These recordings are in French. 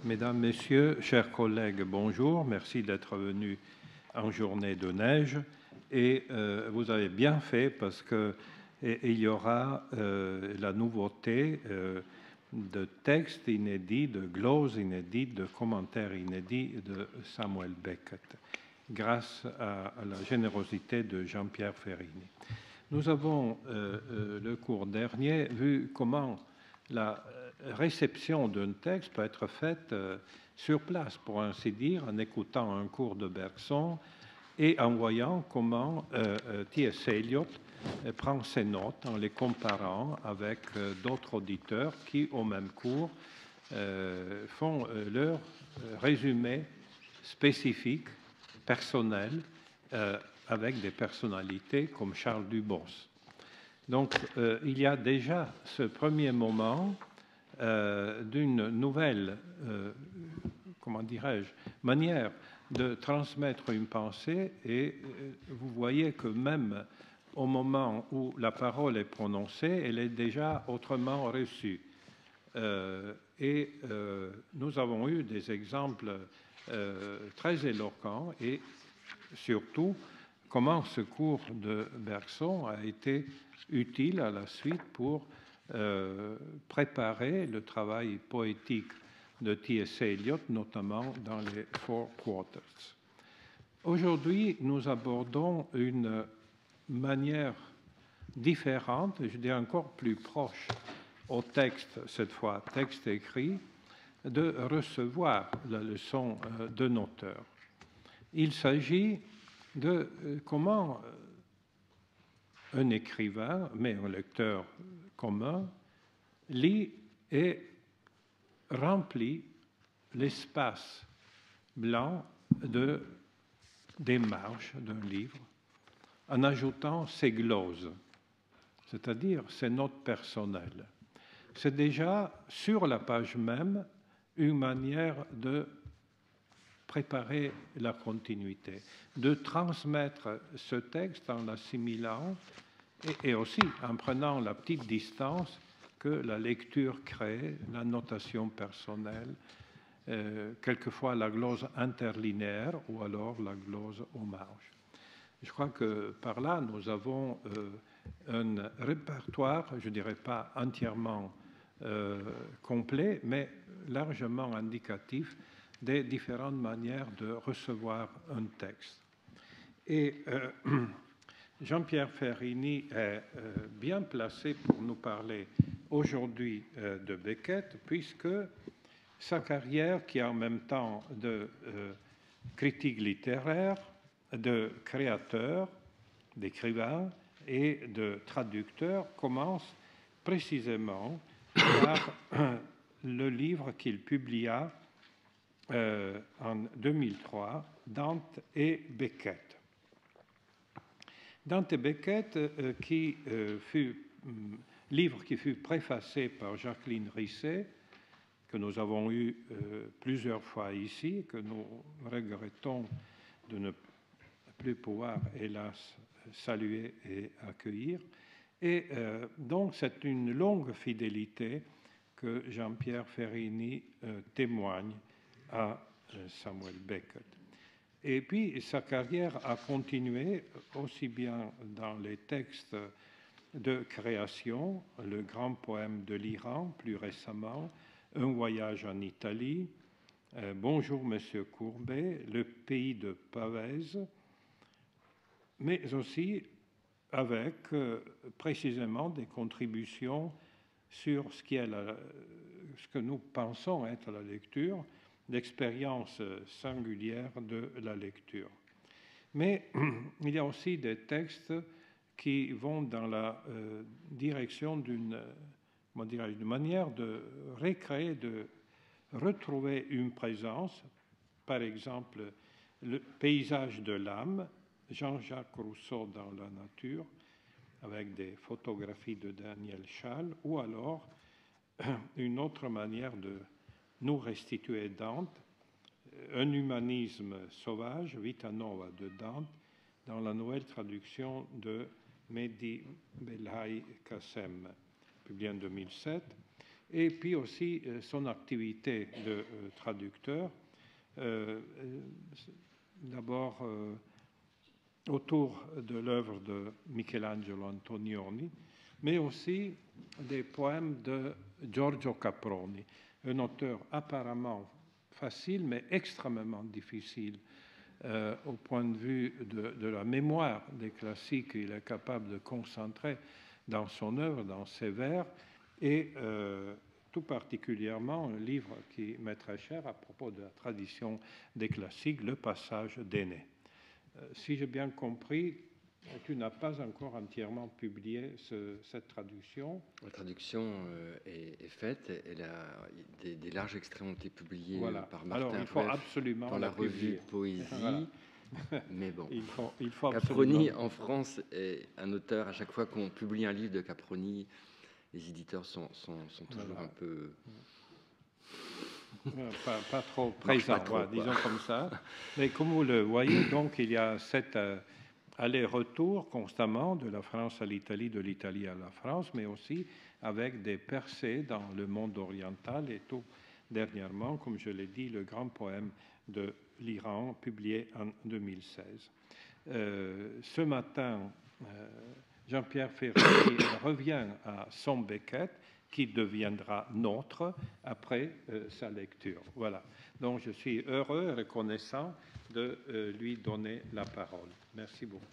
Mesdames, Messieurs, chers collègues, bonjour. Merci d'être venus en journée de neige. Et vous avez bien fait parce qu'il y aura la nouveauté de textes inédits, de gloses inédites, de commentaires inédits de Samuel Beckett, grâce à la générosité de Jean-Pierre Ferrini. Nous avons, le cours dernier, vu comment la réception d'un texte peut être faite sur place, pour ainsi dire, en écoutant un cours de Bergson et en voyant comment T.S. Eliot prend ses notes en les comparant avec d'autres auditeurs qui, au même cours, font leur résumé spécifique, personnel, avec des personnalités comme Charles Dubos. Donc, il y a déjà ce premier moment d'une nouvelle, comment dirais-je, manière de transmettre une pensée, et vous voyez que même au moment où la parole est prononcée, elle est déjà autrement reçue. Nous avons eu des exemples très éloquents et surtout comment ce cours de Bergson a été utile à la suite pour préparer le travail poétique de T.S. Eliot, notamment dans les Four Quarters. Aujourd'hui, nous abordons une manière différente, je dirais encore plus proche au texte, cette fois texte écrit, de recevoir la leçon d'un auteur. Il s'agit de comment un écrivain, mais un lecteur commun, lit et remplit l'espace blanc des marges d'un livre en ajoutant ses gloses, c'est-à-dire ses notes personnelles. C'est déjà sur la page même une manière de préparer la continuité, de transmettre ce texte en l'assimilant et aussi en prenant la petite distance que la lecture crée, la notation personnelle, quelquefois la glose interlinéaire ou alors la glose aux marges. Je crois que par là, nous avons un répertoire, je ne dirais pas entièrement complet, mais largement indicatif des différentes manières de recevoir un texte. Et Jean-Pierre Ferrini est bien placé pour nous parler aujourd'hui de Beckett, puisque sa carrière, qui est en même temps de critique littéraire, de créateur, d'écrivain et de traducteur, commence précisément par le livre qu'il publia en 2003, Dante et Beckett. Dante et Beckett, livre qui fut préfacé par Jacqueline Risset, que nous avons eu plusieurs fois ici, que nous regrettons de ne plus pouvoir, hélas, saluer et accueillir. Et donc, c'est une longue fidélité que Jean-Pierre Ferrini témoigne à Samuel Beckett. Et puis, sa carrière a continué aussi bien dans les textes de création, le grand poème de l'Iran, plus récemment, Un voyage en Italie, Bonjour Monsieur Courbet, Le pays de Pavès, mais aussi avec précisément des contributions sur ce que nous pensons être la lecture, l'expérience singulière de la lecture. Mais il y a aussi des textes qui vont dans la direction d'une manière de recréer, de retrouver une présence, par exemple le paysage de l'âme, Jean-Jacques Rousseau dans la nature, avec des photographies de Daniel Schall, ou alors une autre manière de nous restituer Dante, un humanisme sauvage, Vita Nova de Dante, dans la nouvelle traduction de Mehdi Belhaï Kassem, publiée en 2007. et puis aussi son activité de traducteur, d'abord autour de l'œuvre de Michelangelo Antonioni, mais aussi des poèmes de Giorgio Caproni, un auteur apparemment facile, mais extrêmement difficile au point de vue de la mémoire des classiques. Il est capable de concentrer dans son œuvre, dans ses vers, et tout particulièrement un livre qui m'est très cher à propos de la tradition des classiques, Le Passage d'Énée. Si j'ai bien compris, tu n'as pas encore entièrement publié cette traduction. La traduction est faite. Elle a, des larges extraits ont été publiés par Martin. Alors, il faut absolument dans la revue de Poésie. Voilà. Mais bon, il faut Caproni en France est un auteur. À chaque fois qu'on publie un livre de Caproni, les éditeurs sont toujours un peu... Pas trop présents, disons comme ça. Mais comme vous le voyez, donc, il y a cet aller-retour constamment de la France à l'Italie, de l'Italie à la France, mais aussi avec des percées dans le monde oriental et tout dernièrement, comme je l'ai dit, le grand poème de l'Iran, publié en 2016. Ce matin, Jean-Pierre Ferry revient à son Beckett, qui deviendra nôtre après sa lecture. Voilà. Donc, je suis heureux et reconnaissant de lui donner la parole. Merci beaucoup.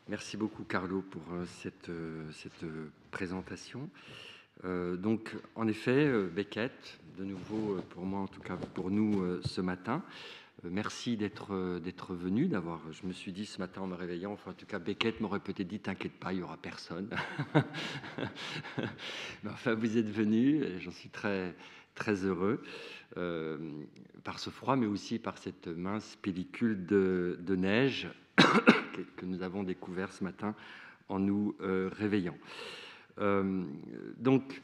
Merci beaucoup, Carlo, pour cette présentation. Donc, en effet, Beckett, de nouveau, pour moi, en tout cas pour nous, ce matin. Merci d'être venu, je me suis dit ce matin en me réveillant, enfin en tout cas Beckett m'aurait peut-être dit t'inquiète pas, il n'y aura personne. Mais enfin vous êtes venu, et j'en suis très, très heureux, par ce froid, mais aussi par cette mince pellicule de neige que nous avons découvert ce matin en nous réveillant. Donc,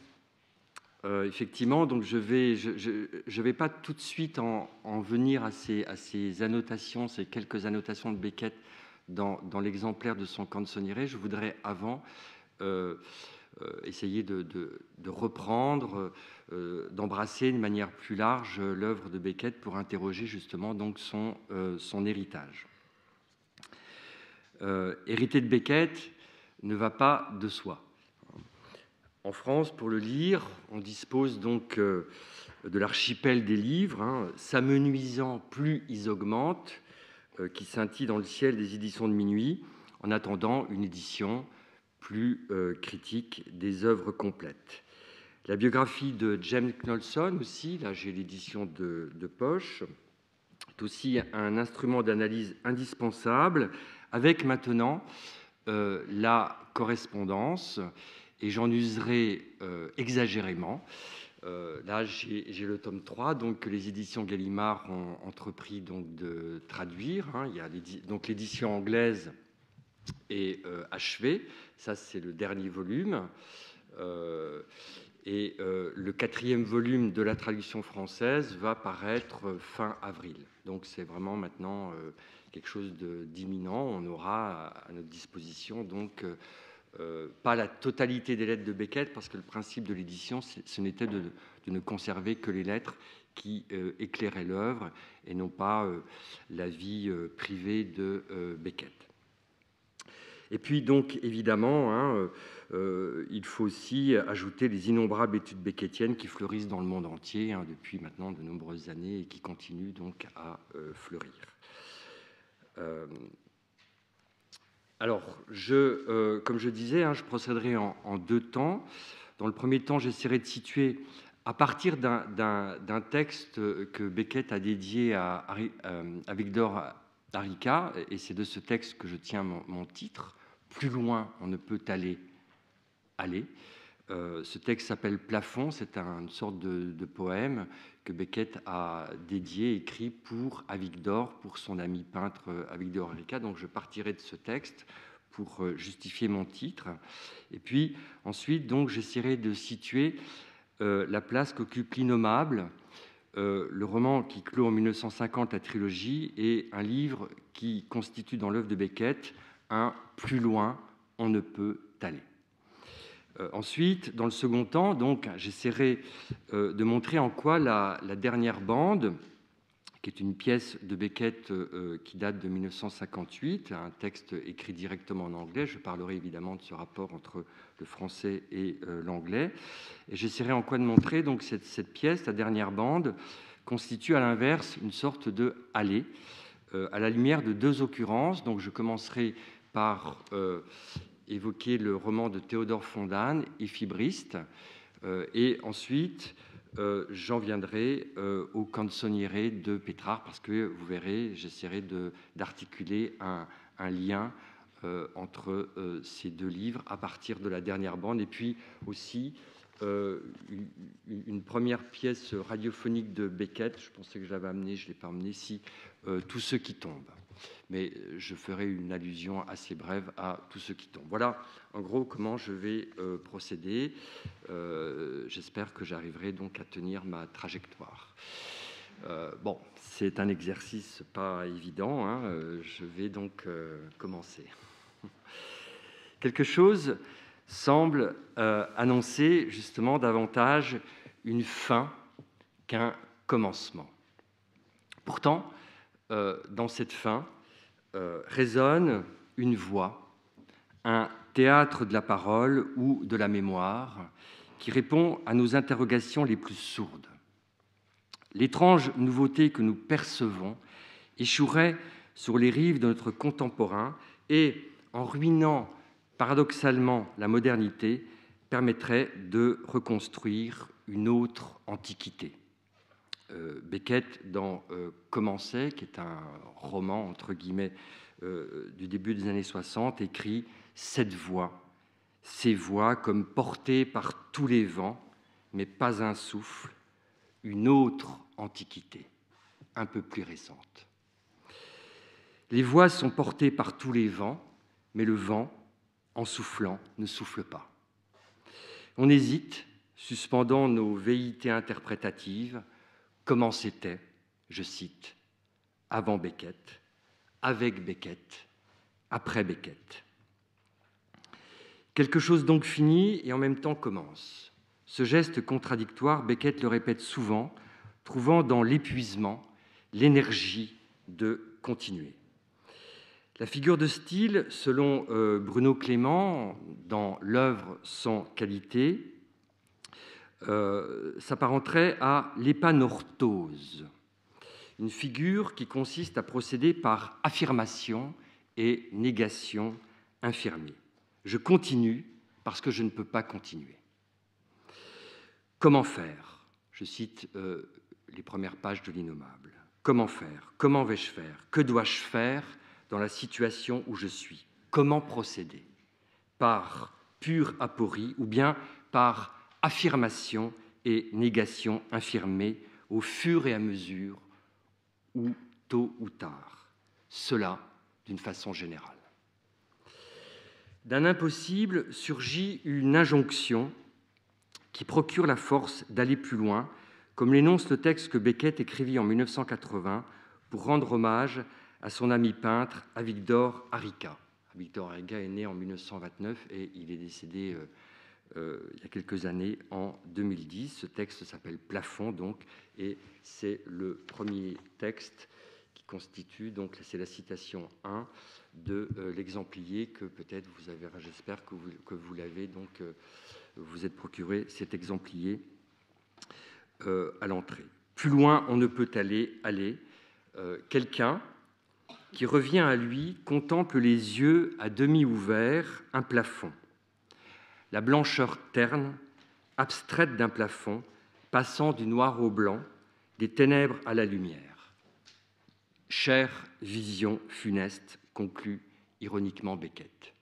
effectivement, donc je vais pas tout de suite en venir à ces annotations, ces quelques annotations de Beckett dans l'exemplaire de son Canzoniere. Je voudrais avant essayer de reprendre, d'embrasser de manière plus large l'œuvre de Beckett pour interroger justement donc son héritage. Hériter de Beckett ne va pas de soi. En France, pour le lire, on dispose donc de l'archipel des livres, S'amenuisant, plus ils augmentent, qui scintille dans le ciel des éditions de minuit, en attendant une édition plus critique des œuvres complètes. La biographie de James Knowlson aussi, là j'ai l'édition de poche, est aussi un instrument d'analyse indispensable, avec maintenant la correspondance. Et j'en userai exagérément. Là, j'ai le tome 3, donc, que les éditions Gallimard ont entrepris donc, de traduire. Il y a donc l'édition anglaise est achevée. Ça, c'est le dernier volume. Et le 4e volume de la traduction française va paraître fin avril. Donc, c'est vraiment maintenant quelque chose d'imminent. On aura à notre disposition donc... pas la totalité des lettres de Beckett, parce que le principe de l'édition, ce n'était de ne conserver que les lettres qui éclairaient l'œuvre et non pas la vie privée de Beckett. Et puis donc, évidemment, il faut aussi ajouter les innombrables études beckettiennes qui fleurissent dans le monde entier depuis maintenant de nombreuses années et qui continuent donc à fleurir. Alors, comme je disais, je procéderai en deux temps. Dans le premier temps, j'essaierai de situer, à partir d'un texte que Beckett a dédié à Victor Arica, et c'est de ce texte que je tiens mon titre, « Plus loin, on ne peut aller ». Ce texte s'appelle « Plafond », c'est une sorte de poème que Beckett a dédié, écrit pour Avigdor, pour son ami peintre Avigdor Arica. Donc je partirai de ce texte pour justifier mon titre. Et puis ensuite, donc, j'essaierai de situer la place qu'occupe L'Innommable, le roman qui clôt en 1950 la trilogie, et un livre qui constitue dans l'œuvre de Beckett un « Plus loin, on ne peut aller ». Ensuite, dans le second temps, donc, j'essaierai de montrer en quoi la dernière bande, qui est une pièce de Beckett qui date de 1958, un texte écrit directement en anglais. Je parlerai évidemment de ce rapport entre le français et l'anglais. Et j'essaierai en quoi de montrer donc cette pièce, la dernière bande, constitue à l'inverse une sorte de allée, à la lumière de deux occurrences. Donc je commencerai par évoquer le roman de Théodore Fontane, Éphibriste, et ensuite j'en viendrai au Canzoniere de Pétrarque, parce que vous verrez, j'essaierai d'articuler un lien entre ces deux livres à partir de la dernière bande, et puis aussi une première pièce radiophonique de Beckett. Je pensais que je l'avais amené, je ne l'ai pas amené ici, Tous ceux qui tombent. Mais je ferai une allusion assez brève à Tous ceux qui tombent. Voilà en gros comment je vais procéder. J'espère que j'arriverai donc à tenir ma trajectoire. Bon, c'est un exercice pas évident, hein. Je vais donc commencer. Quelque chose semble annoncer justement davantage une fin qu'un commencement. Pourtant, dans cette fin résonne une voix, un théâtre de la parole ou de la mémoire qui répond à nos interrogations les plus sourdes. L'étrange nouveauté que nous percevons échouerait sur les rives de notre contemporain et, en ruinant paradoxalement la modernité, permettrait de reconstruire une autre antiquité. Beckett, dans Commençait, qui est un roman, entre guillemets, du début des années 60, écrit « Cette voix, ces voix comme portées par tous les vents, mais pas un souffle, une autre antiquité, un peu plus récente. » Les voix sont portées par tous les vents, mais le vent, en soufflant, ne souffle pas. On hésite, suspendant nos velléités interprétatives, comment c'était, je cite, avant Beckett, avec Beckett, après Beckett. Quelque chose donc finit et en même temps commence. Ce geste contradictoire, Beckett le répète souvent, trouvant dans l'épuisement l'énergie de continuer. La figure de style, selon Bruno Clément, dans l'œuvre sans qualité, s'apparenterait à l'épanorthose, une figure qui consiste à procéder par affirmation et négation infirmée. Je continue parce que je ne peux pas continuer. Comment faire ? Je cite les premières pages de l'Innommable. Comment faire ? Comment vais-je faire ? Que dois-je faire dans la situation où je suis ? Comment procéder ? Par pure aporie ou bien par affirmation et négation infirmée au fur et à mesure ou tôt ou tard. Cela d'une façon générale. D'un impossible surgit une injonction qui procure la force d'aller plus loin, comme l'énonce le texte que Beckett écrivit en 1980 pour rendre hommage à son ami peintre Avigdor Arica. Avigdor Arica est né en 1929 et il est décédé il y a quelques années, en 2010. Ce texte s'appelle Plafond, donc, et c'est le premier texte qui constitue, donc, c'est la citation 1 de l'exemplier que peut-être vous avez, j'espère que vous l'avez, donc, vous êtes procuré cet exemplier à l'entrée. Plus loin, on ne peut aller. Quelqu'un qui revient à lui contemple les yeux à demi ouverts un plafond. La blancheur terne, abstraite d'un plafond, passant du noir au blanc, des ténèbres à la lumière. Chère vision funeste, conclut ironiquement Beckett.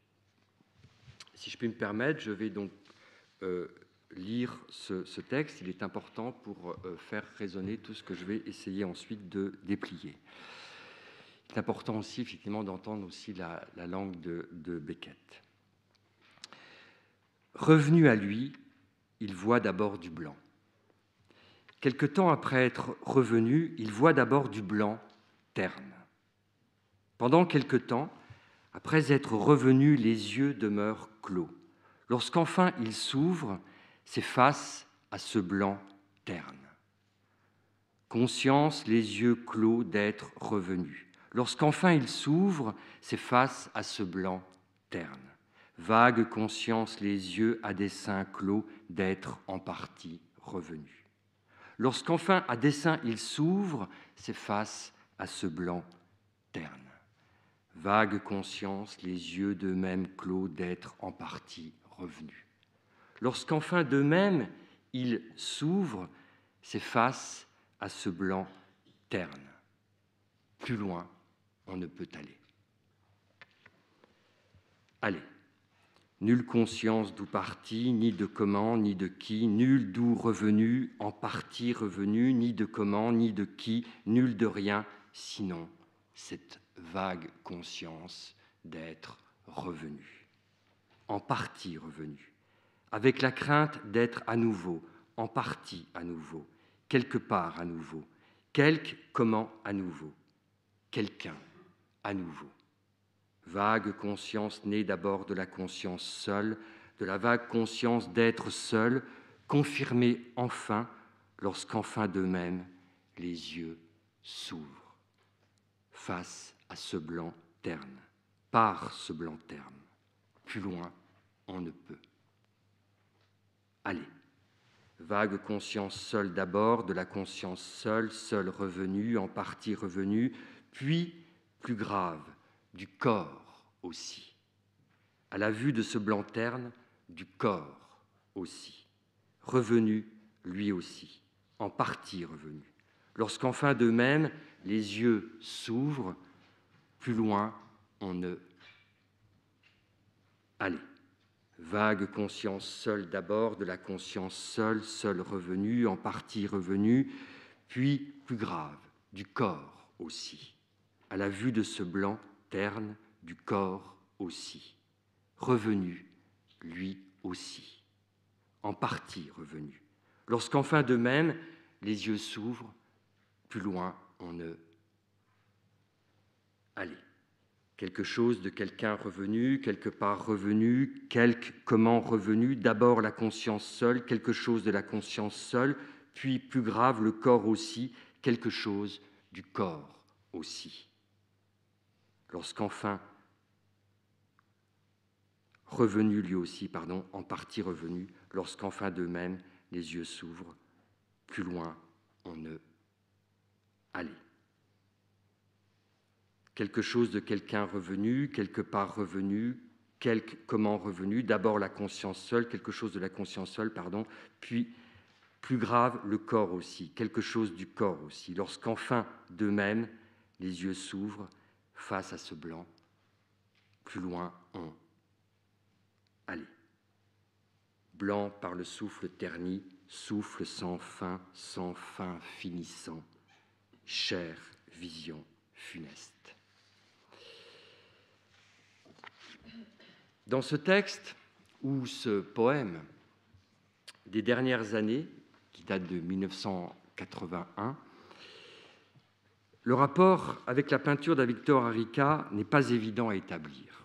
Si je puis me permettre, je vais donc lire ce texte. Il est important pour faire résonner tout ce que je vais essayer ensuite de déplier. Il est important aussi, effectivement, d'entendre aussi la langue de Beckett. Revenu à lui, il voit d'abord du blanc. Quelque temps après être revenu, il voit d'abord du blanc terne. Pendant quelque temps, après être revenu, les yeux demeurent clos. Lorsqu'enfin il s'ouvre, c'est face à ce blanc terne. Conscience, les yeux clos d'être revenu. Lorsqu'enfin il s'ouvre, c'est face à ce blanc terne. Vague conscience, les yeux à dessein clos d'être en partie revenu. Lorsqu'enfin à dessein il s'ouvre, c'est face à ce blanc terne. Vague conscience, les yeux d'eux-mêmes clos d'être en partie revenu. Lorsqu'enfin d'eux-mêmes il s'ouvre, c'est face à ce blanc terne. Plus loin, on ne peut aller. Allez, nulle conscience d'où parti, ni de comment, ni de qui, nul d'où revenu, en partie revenu, ni de comment, ni de qui, nul de rien, sinon cette vague conscience d'être revenu. En partie revenu, avec la crainte d'être à nouveau, en partie à nouveau, quelque part à nouveau, quelque comment à nouveau, quelqu'un à nouveau. Vague conscience née d'abord de la conscience seule, de la vague conscience d'être seul, confirmée enfin, lorsqu'enfin d'eux-mêmes, les yeux s'ouvrent, face à ce blanc terne, par ce blanc terne. Plus loin, on ne peut. Allez, vague conscience seule d'abord, de la conscience seule, seule revenue, en partie revenue, puis, plus grave, du corps aussi. À la vue de ce blanc terne, du corps aussi. Revenu, lui aussi, en partie revenu. Lorsqu'enfin d'eux-mêmes, les yeux s'ouvrent, plus loin, on ne... Allez. Vague conscience seule d'abord, de la conscience seule, seule revenue, en partie revenue, puis, plus grave, du corps aussi. À la vue de ce blanc terne, du corps aussi. Revenu, lui aussi. En partie revenu. Lorsqu'enfin d'eux-mêmes, les yeux s'ouvrent, plus loin on ne... Allez. Quelque chose de quelqu'un revenu, quelque part revenu, comment revenu, d'abord la conscience seule, quelque chose de la conscience seule, puis, plus grave, le corps aussi, quelque chose du corps aussi. Lorsqu'enfin, revenu lui aussi, en partie revenu, lorsqu'enfin d'eux-mêmes, les yeux s'ouvrent, plus loin, on ne... Allez. Quelque chose de quelqu'un revenu, quelque part revenu, comment revenu, d'abord la conscience seule, quelque chose de la conscience seule, puis, plus grave, le corps aussi, quelque chose du corps aussi, lorsqu'enfin d'eux-mêmes, les yeux s'ouvrent face à ce blanc, plus loin, on... Allez. Blanc par le souffle terni, souffle sans fin finissant, chère vision funeste. Dans ce texte, ou ce poème des dernières années, qui date de 1981, le rapport avec la peinture de Victor Arica n'est pas évident à établir.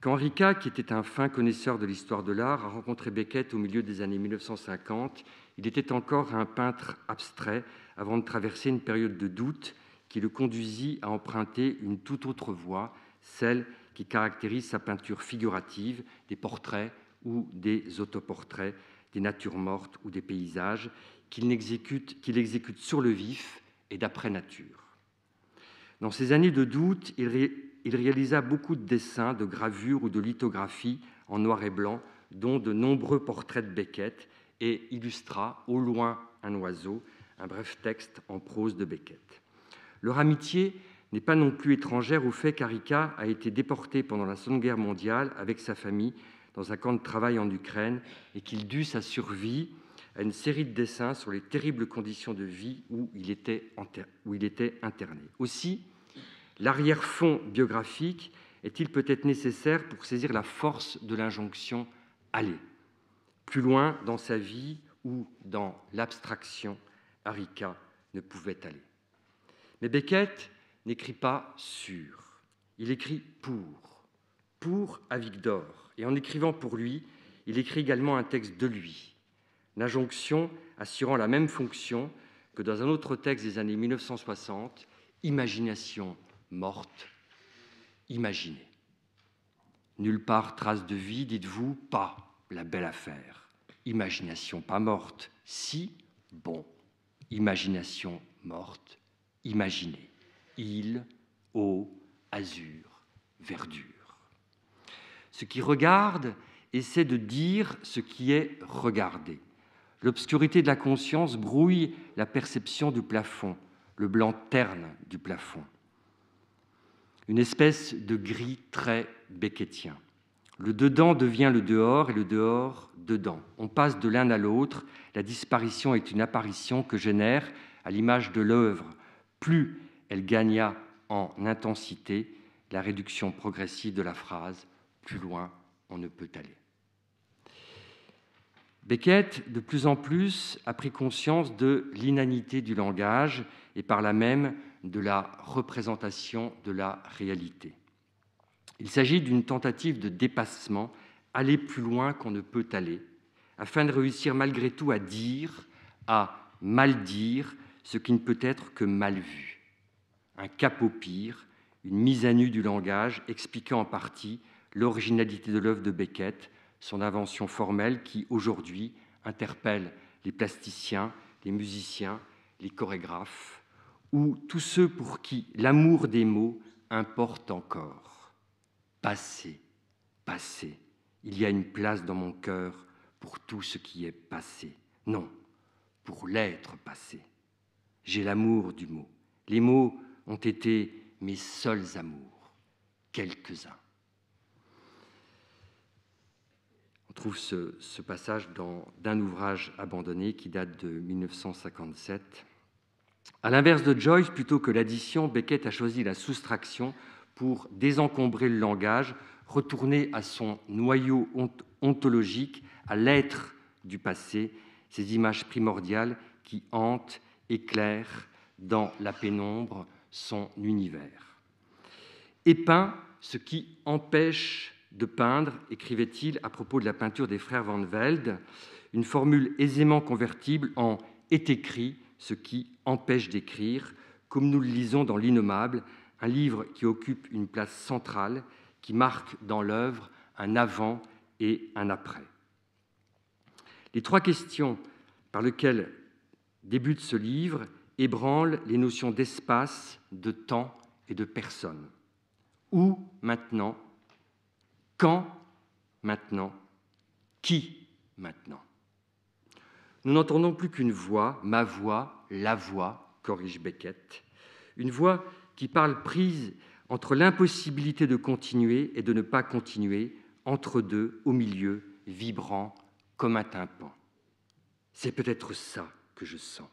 Quand Arica, qui était un fin connaisseur de l'histoire de l'art, a rencontré Beckett au milieu des années 1950, il était encore un peintre abstrait avant de traverser une période de doute qui le conduisit à emprunter une toute autre voie, celle qui caractérise sa peinture figurative, des portraits ou des autoportraits, des natures mortes ou des paysages, qu'il exécute sur le vif et d'après nature. Dans ces années de doute, il réalisa beaucoup de dessins, de gravures ou de lithographies en noir et blanc, dont de nombreux portraits de Beckett, et illustra, au loin un oiseau, un bref texte en prose de Beckett. Leur amitié n'est pas non plus étrangère au fait qu'Arica a été déporté pendant la Seconde Guerre mondiale avec sa famille dans un camp de travail en Ukraine et qu'il dut sa survie à une série de dessins sur les terribles conditions de vie où il était interné. Aussi, l'arrière-fond biographique est-il peut-être nécessaire pour saisir la force de l'injonction « aller ». Plus loin dans sa vie où, dans l'abstraction, Arica ne pouvait aller. Mais Beckett n'écrit pas sur, il écrit pour Avigdor. Et en écrivant pour lui, il écrit également un texte de lui, l'injonction assurant la même fonction que dans un autre texte des années 1960, imagination morte, imaginez. Nulle part trace de vie, dites-vous, pas la belle affaire. Imagination pas morte, si, bon. Imagination morte, imaginez. Île, eau, azur, verdure. Ce qui regarde essaie de dire ce qui est regardé. L'obscurité de la conscience brouille la perception du plafond, le blanc terne du plafond. Une espèce de gris très beckettien. Le dedans devient le dehors et le dehors dedans. On passe de l'un à l'autre. La disparition est une apparition que génère, à l'image de l'œuvre, plus elle gagna en intensité, la réduction progressive de la phrase, plus loin on ne peut aller. Beckett, de plus en plus, a pris conscience de l'inanité du langage et par là même de la représentation de la réalité. Il s'agit d'une tentative de dépassement, aller plus loin qu'on ne peut aller, afin de réussir malgré tout à dire, à mal dire, ce qui ne peut être que mal vu. Un cap au pire, une mise à nu du langage expliquant en partie l'originalité de l'œuvre de Beckett, son invention formelle qui, aujourd'hui, interpelle les plasticiens, les musiciens, les chorégraphes, ou tous ceux pour qui l'amour des mots importe encore. Passé, passé, il y a une place dans mon cœur pour tout ce qui est passé. Non, pour l'être passé. J'ai l'amour du mot. Les mots ont été mes seuls amours, quelques-uns. On trouve ce passage d'un ouvrage abandonné qui date de 1957. À l'inverse de Joyce, plutôt que l'addition, Beckett a choisi la soustraction pour désencombrer le langage, retourner à son noyau ontologique, à l'être du passé, ces images primordiales qui hantent, éclairent dans la pénombre son univers. Et peint ce qui empêche de peindre, écrivait-il à propos de la peinture des frères Van Velde, une formule aisément convertible en « est écrit ce qui empêche d'écrire », comme nous le lisons dans L'Innommable, un livre qui occupe une place centrale, qui marque dans l'œuvre un avant et un après. Les trois questions par lesquelles débute ce livre ébranlent les notions d'espace, de temps et de personne. Où maintenant ? Quand maintenant ? Qui maintenant ? Nous n'entendons plus qu'une voix, ma voix, la voix, corrige Beckett, une voix qui parle prise entre l'impossibilité de continuer et de ne pas continuer, entre deux, au milieu, vibrant comme un tympan. C'est peut-être ça que je sens,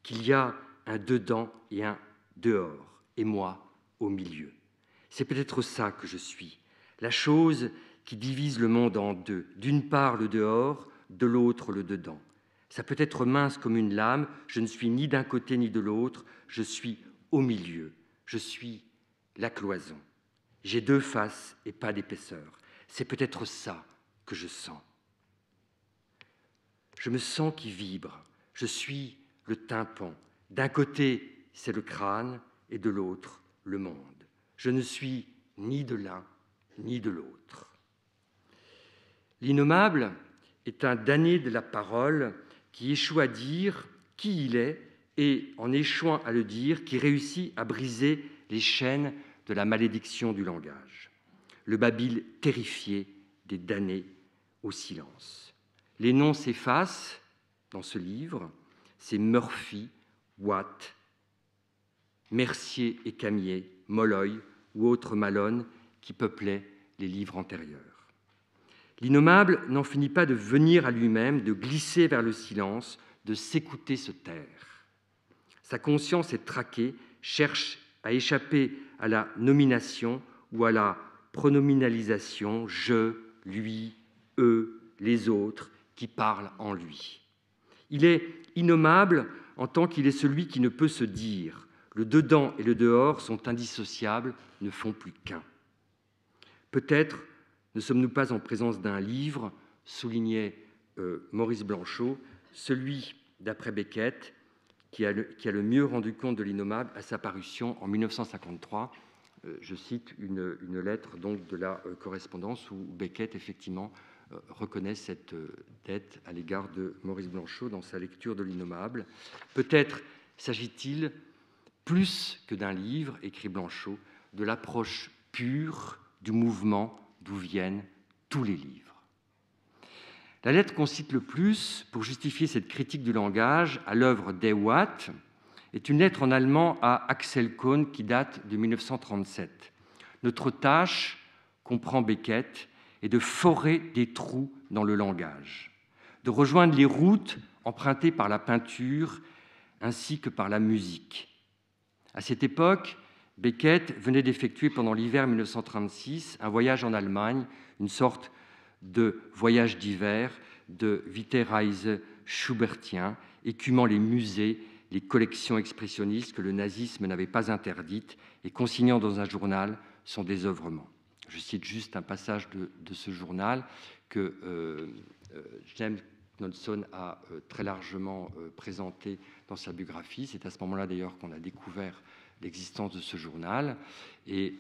qu'il y a un dedans et un dehors, et moi au milieu. C'est peut-être ça que je suis, la chose qui divise le monde en deux, d'une part le dehors, de l'autre le dedans. Ça peut être mince comme une lame, je ne suis ni d'un côté ni de l'autre, je suis au milieu, je suis la cloison. J'ai deux faces et pas d'épaisseur. C'est peut-être ça que je sens. Je me sens qui vibre, je suis le tympan. D'un côté, c'est le crâne et de l'autre, le monde. Je ne suis ni de l'un ni de l'autre. L'Innommable est un damné de la parole qui échoue à dire qui il est et, en échouant à le dire, qui réussit à briser les chaînes de la malédiction du langage. Le babil terrifié des damnés au silence. Les noms s'effacent dans ce livre, c'est Murphy, Watt, Mercier et Camier, Molloy ou autres Malone qui peuplaient les livres antérieurs. L'Innommable n'en finit pas de venir à lui-même, de glisser vers le silence, de s'écouter se taire. Sa conscience est traquée, cherche à échapper à la nomination ou à la pronominalisation, je, lui, eux, les autres, qui parlent en lui. Il est innommable en tant qu'il est celui qui ne peut se dire. Le dedans et le dehors sont indissociables, ne font plus qu'un. Peut-être ne sommes-nous pas en présence d'un livre, soulignait Maurice Blanchot, celui, d'après Beckett, qui a le mieux rendu compte de l'innommable à sa parution en 1953. Je cite une lettre donc de la correspondance où Beckett, effectivement, reconnaît cette dette à l'égard de Maurice Blanchot dans sa lecture de l'innommable. Peut-être s'agit-il, plus que d'un livre, écrit Blanchot, de l'approche pure du mouvement d'où viennent tous les livres. La lettre qu'on cite le plus pour justifier cette critique du langage à l'œuvre d'Ewatt est une lettre en allemand à Axel Kohn qui date de 1937. Notre tâche, comprend Beckett, est de forer des trous dans le langage, de rejoindre les routes empruntées par la peinture ainsi que par la musique. À cette époque, Beckett venait d'effectuer pendant l'hiver 1936 un voyage en Allemagne, une sorte de voyage d'hiver de Wiederreise schubertien, écumant les musées, les collections expressionnistes que le nazisme n'avait pas interdites et consignant dans un journal son désœuvrement. Je cite juste un passage de ce journal que James Knudson a très largement présenté dans sa biographie. C'est à ce moment-là d'ailleurs qu'on a découvert l'existence de ce journal. Et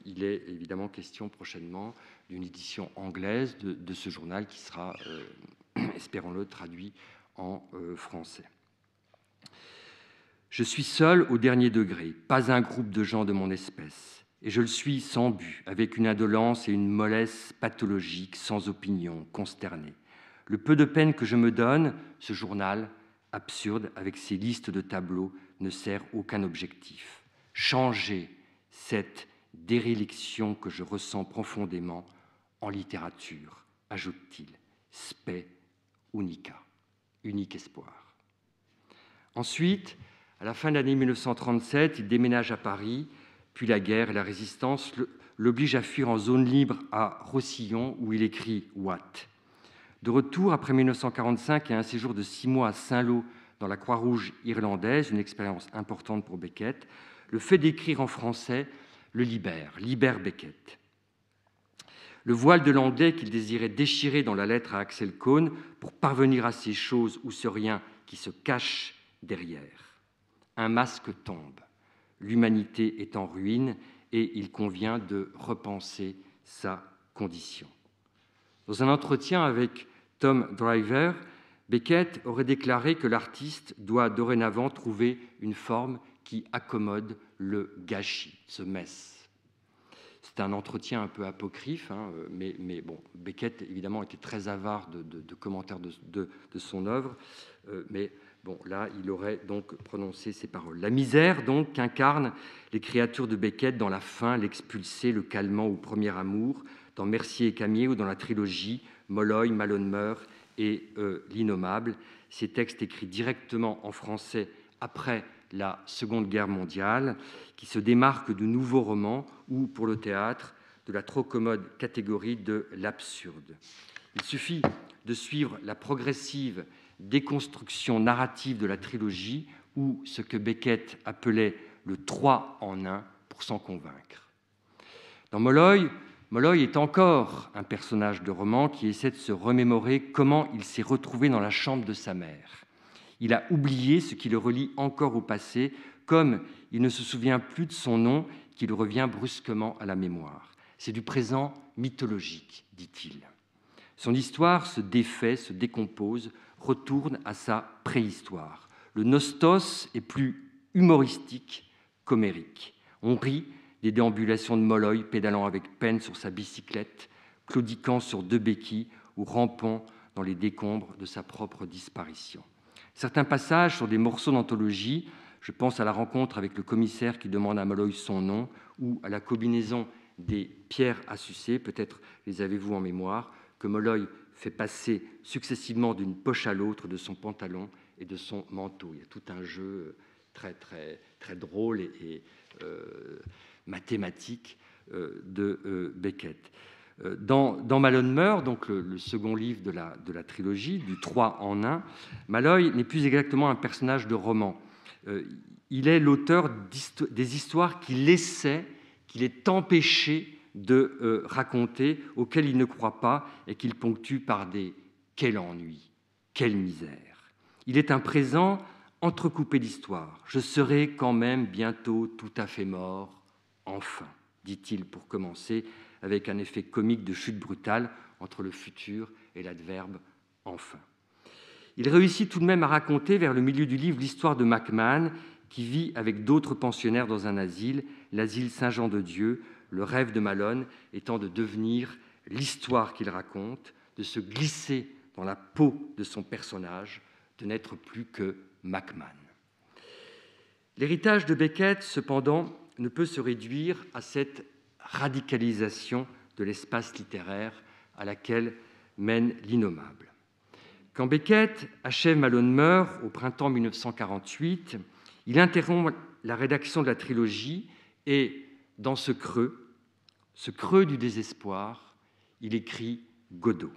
il est évidemment question prochainement d'une édition anglaise de ce journal qui sera, espérons-le, traduit en français. Je suis seul au dernier degré, pas un groupe de gens de mon espèce. Et je le suis sans but, avec une indolence et une mollesse pathologique, sans opinion, consterné. Le peu de peine que je me donne, ce journal, absurde, avec ses listes de tableaux, ne sert aucun objectif. Changer cette déréliction que je ressens profondément en littérature, ajoute-t-il, spe unica, unique espoir. Ensuite, à la fin de l'année 1937, il déménage à Paris, puis la guerre et la résistance l'obligent à fuir en zone libre à Rossillon, où il écrit Watt. De retour après 1945 et un séjour de 6 mois à Saint-Lô dans la Croix-Rouge irlandaise, une expérience importante pour Beckett, le fait d'écrire en français le libère Beckett. Le voile de l'anglais qu'il désirait déchirer dans la lettre à Axel Kohn pour parvenir à ces choses ou ce rien qui se cache derrière. Un masque tombe, l'humanité est en ruine et il convient de repenser sa condition. Dans un entretien avec Tom Driver, Beckett aurait déclaré que l'artiste doit dorénavant trouver une forme qui accommode le gâchis, ce mess. C'est un entretien un peu apocryphe, mais bon, Beckett, évidemment, était très avare de commentaires de son œuvre, mais bon, là, il aurait donc prononcé ces paroles. La misère, donc, qu'incarnent les créatures de Beckett dans La Faim, L'Expulsé, Le Calmant ou Premier Amour, dans Mercier et Camier ou dans la trilogie Molloy, Malone et L'Innommable, ces textes écrits directement en français après la Seconde Guerre mondiale, qui se démarquent de nouveaux romans ou, pour le théâtre, de la trop commode catégorie de l'absurde. Il suffit de suivre la progressive déconstruction narrative de la trilogie ou ce que Beckett appelait le 3 en 1 pour s'en convaincre. Dans Molloy est encore un personnage de roman qui essaie de se remémorer comment il s'est retrouvé dans la chambre de sa mère. Il a oublié ce qui le relie encore au passé, comme il ne se souvient plus de son nom qui lui revient brusquement à la mémoire. C'est du présent mythologique, dit-il. Son histoire se défait, se décompose, retourne à sa préhistoire. Le nostos est plus humoristique qu'homérique. On rit des déambulations de Molloy, pédalant avec peine sur sa bicyclette, claudiquant sur 2 béquilles ou rampant dans les décombres de sa propre disparition. Certains passages sont des morceaux d'anthologie. Je pense à la rencontre avec le commissaire qui demande à Molloy son nom ou à la combinaison des pierres à sucer, peut-être les avez-vous en mémoire, que Molloy fait passer successivement d'une poche à l'autre de son pantalon et de son manteau. Il y a tout un jeu très, très, très drôle et mathématique de Beckett. Dans Malone meurt, donc le second livre de la trilogie, du 3 en 1, Molloy n'est plus exactement un personnage de roman. Il est l'auteur des histoires qu'il est empêché de raconter, auquel il ne croit pas et qu'il ponctue par des « quel ennui, quelle misère ». Il est un présent entrecoupé d'histoire. « Je serai quand même bientôt tout à fait mort, enfin », dit-il pour commencer, avec un effet comique de chute brutale entre le futur et l'adverbe « enfin ». Il réussit tout de même à raconter, vers le milieu du livre, l'histoire de Macman, qui vit avec d'autres pensionnaires dans un asile, l'asile Saint-Jean-de-Dieu, le rêve de Malone étant de devenir l'histoire qu'il raconte, de se glisser dans la peau de son personnage, de n'être plus que Macman. L'héritage de Beckett, cependant, ne peut se réduire à cette radicalisation de l'espace littéraire à laquelle mène l'innommable. Quand Beckett achève Malone meurt au printemps 1948, il interrompt la rédaction de la trilogie et, dans ce creux du désespoir, il écrit Godot,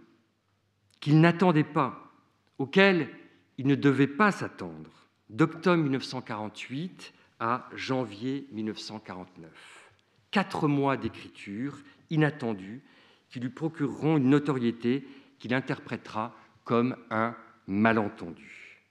qu'il n'attendait pas, auquel il ne devait pas s'attendre, d'octobre 1948 à janvier 1949. 4 mois d'écriture inattendue qui lui procureront une notoriété qu'il interprétera comme un malentendu.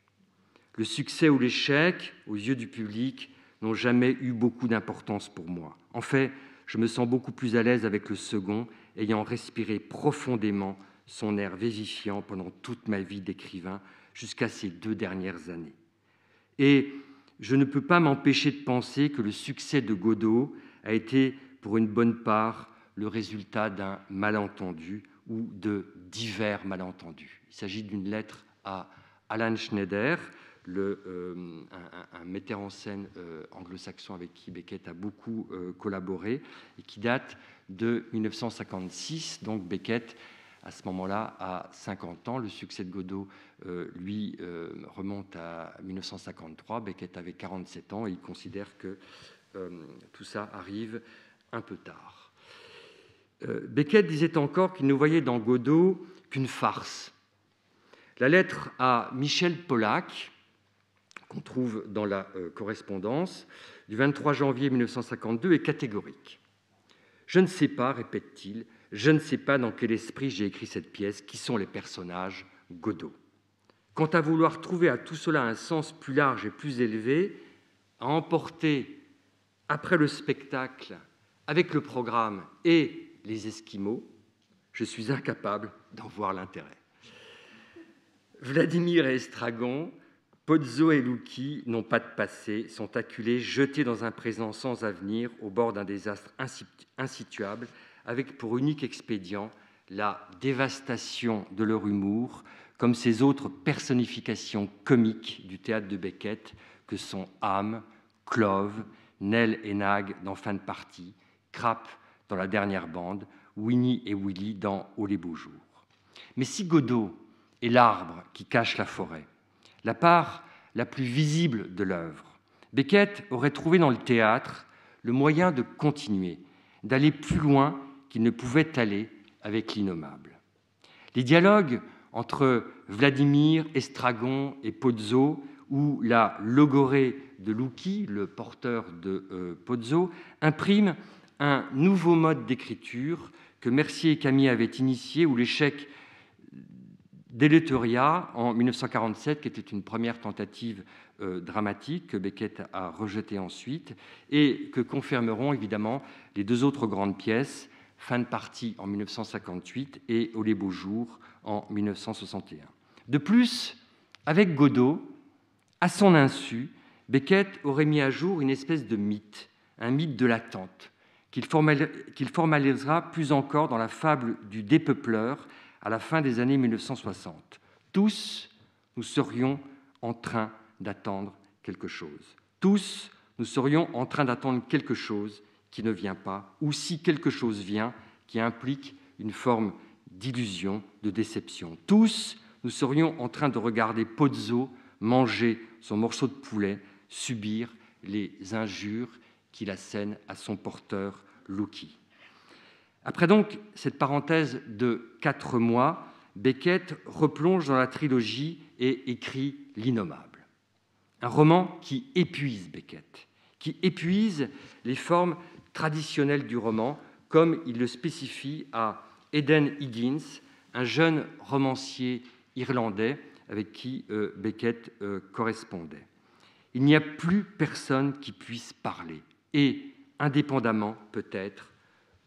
Le succès ou l'échec, aux yeux du public, n'ont jamais eu beaucoup d'importance pour moi. En fait, je me sens beaucoup plus à l'aise avec le second, ayant respiré profondément son air vivifiant pendant toute ma vie d'écrivain, jusqu'à ces 2 dernières années. Et je ne peux pas m'empêcher de penser que le succès de Godot a été, pour une bonne part, le résultat d'un malentendu ou de divers malentendus. Il s'agit d'une lettre à Alan Schneider, un metteur en scène anglo-saxon avec qui Beckett a beaucoup collaboré et qui date de 1956. Donc Beckett, à ce moment-là, a 50 ans. Le succès de Godot, lui, remonte à 1953. Beckett avait 47 ans et il considère que tout ça arrive un peu tard. Beckett disait encore qu'il ne voyait dans Godot qu'une farce. La lettre à Michel Pollack, qu'on trouve dans la correspondance du 23 janvier 1952, est catégorique. « Je ne sais pas, répète-t-il, je ne sais pas dans quel esprit j'ai écrit cette pièce, qui sont les personnages Godot. Quant à vouloir trouver à tout cela un sens plus large et plus élevé, à emporter après le spectacle, avec le programme et les Esquimaux, je suis incapable d'en voir l'intérêt. » Vladimir et Estragon, Pozzo et Lucky n'ont pas de passé, sont acculés, jetés dans un présent sans avenir, au bord d'un désastre insituable, avec pour unique expédient la dévastation de leur humour, comme ces autres personnifications comiques du théâtre de Beckett que sont Ham, Clove, Nell et Nag dans Fin de partie, Krapp dans La dernière bande, Winnie et Willy dans Oh les beaux jours. Mais si Godot est l'arbre qui cache la forêt, la part la plus visible de l'œuvre, Beckett aurait trouvé dans le théâtre le moyen de continuer, d'aller plus loin qu'il ne pouvait aller avec l'innommable. Les dialogues entre Vladimir, Estragon et Pozzo, ou la logorée de Lucky, le porteur de Pozzo, impriment un nouveau mode d'écriture que Mercier et Camille avaient initié, où l'échec d'Eleutheria en 1947, qui était une première tentative dramatique que Beckett a rejetée ensuite, et que confirmeront évidemment les 2 autres grandes pièces, Fin de partie en 1958 et Oh les beaux jours en 1961. De plus, avec Godot, à son insu, Beckett aurait mis à jour une espèce de mythe, un mythe de l'attente, qu'il formalisera plus encore dans la fable du dépeupleur à la fin des années 1960. Tous, nous serions en train d'attendre quelque chose. Tous, nous serions en train d'attendre quelque chose qui ne vient pas, ou si quelque chose vient, qui implique une forme d'illusion, de déception. Tous, nous serions en train de regarder Pozzo manger son morceau de poulet, subir les injures qu'il assène à son porteur Lucky. Après donc cette parenthèse de 4 mois, Beckett replonge dans la trilogie et écrit L'Innommable. Un roman qui épuise Beckett, qui épuise les formes traditionnelles du roman, comme il le spécifie à Eden Higgins, un jeune romancier irlandais avec qui Beckett correspondait. Il n'y a plus personne qui puisse parler, et indépendamment peut-être,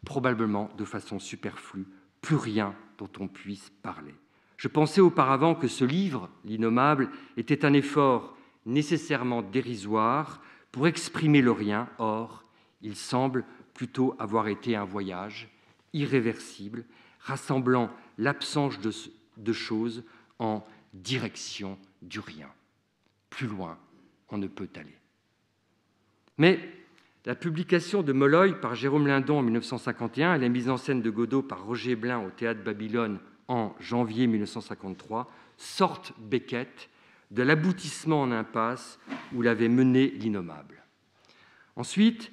probablement de façon superflue, plus rien dont on puisse parler. Je pensais auparavant que ce livre, L'Innommable, était un effort nécessairement dérisoire pour exprimer le rien. Or, il semble plutôt avoir été un voyage irréversible, rassemblant l'absence de choses en direction du rien. Plus loin, on ne peut aller. Mais la publication de Molloy par Jérôme Lindon en 1951 et la mise en scène de Godot par Roger Blin au Théâtre Babylone en janvier 1953 sortent Beckett de l'aboutissement en impasse où l'avait mené L'Innommable. Ensuite,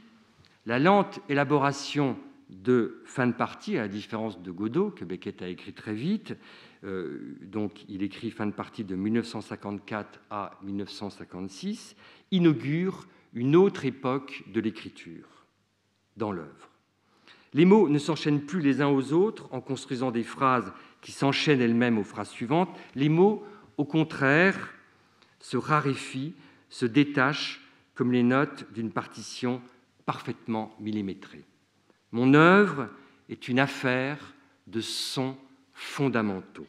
la lente élaboration de fin de partie, à la différence de Godot, que Beckett a écrit très vite, donc il écrit fin de partie de 1954 à 1956, inaugure une autre époque de l'écriture dans l'œuvre. Les mots ne s'enchaînent plus les uns aux autres en construisant des phrases qui s'enchaînent elles-mêmes aux phrases suivantes. Les mots, au contraire, se raréfient, se détachent comme les notes d'une partition parfaitement millimétrée. Mon œuvre est une affaire de sons fondamentaux,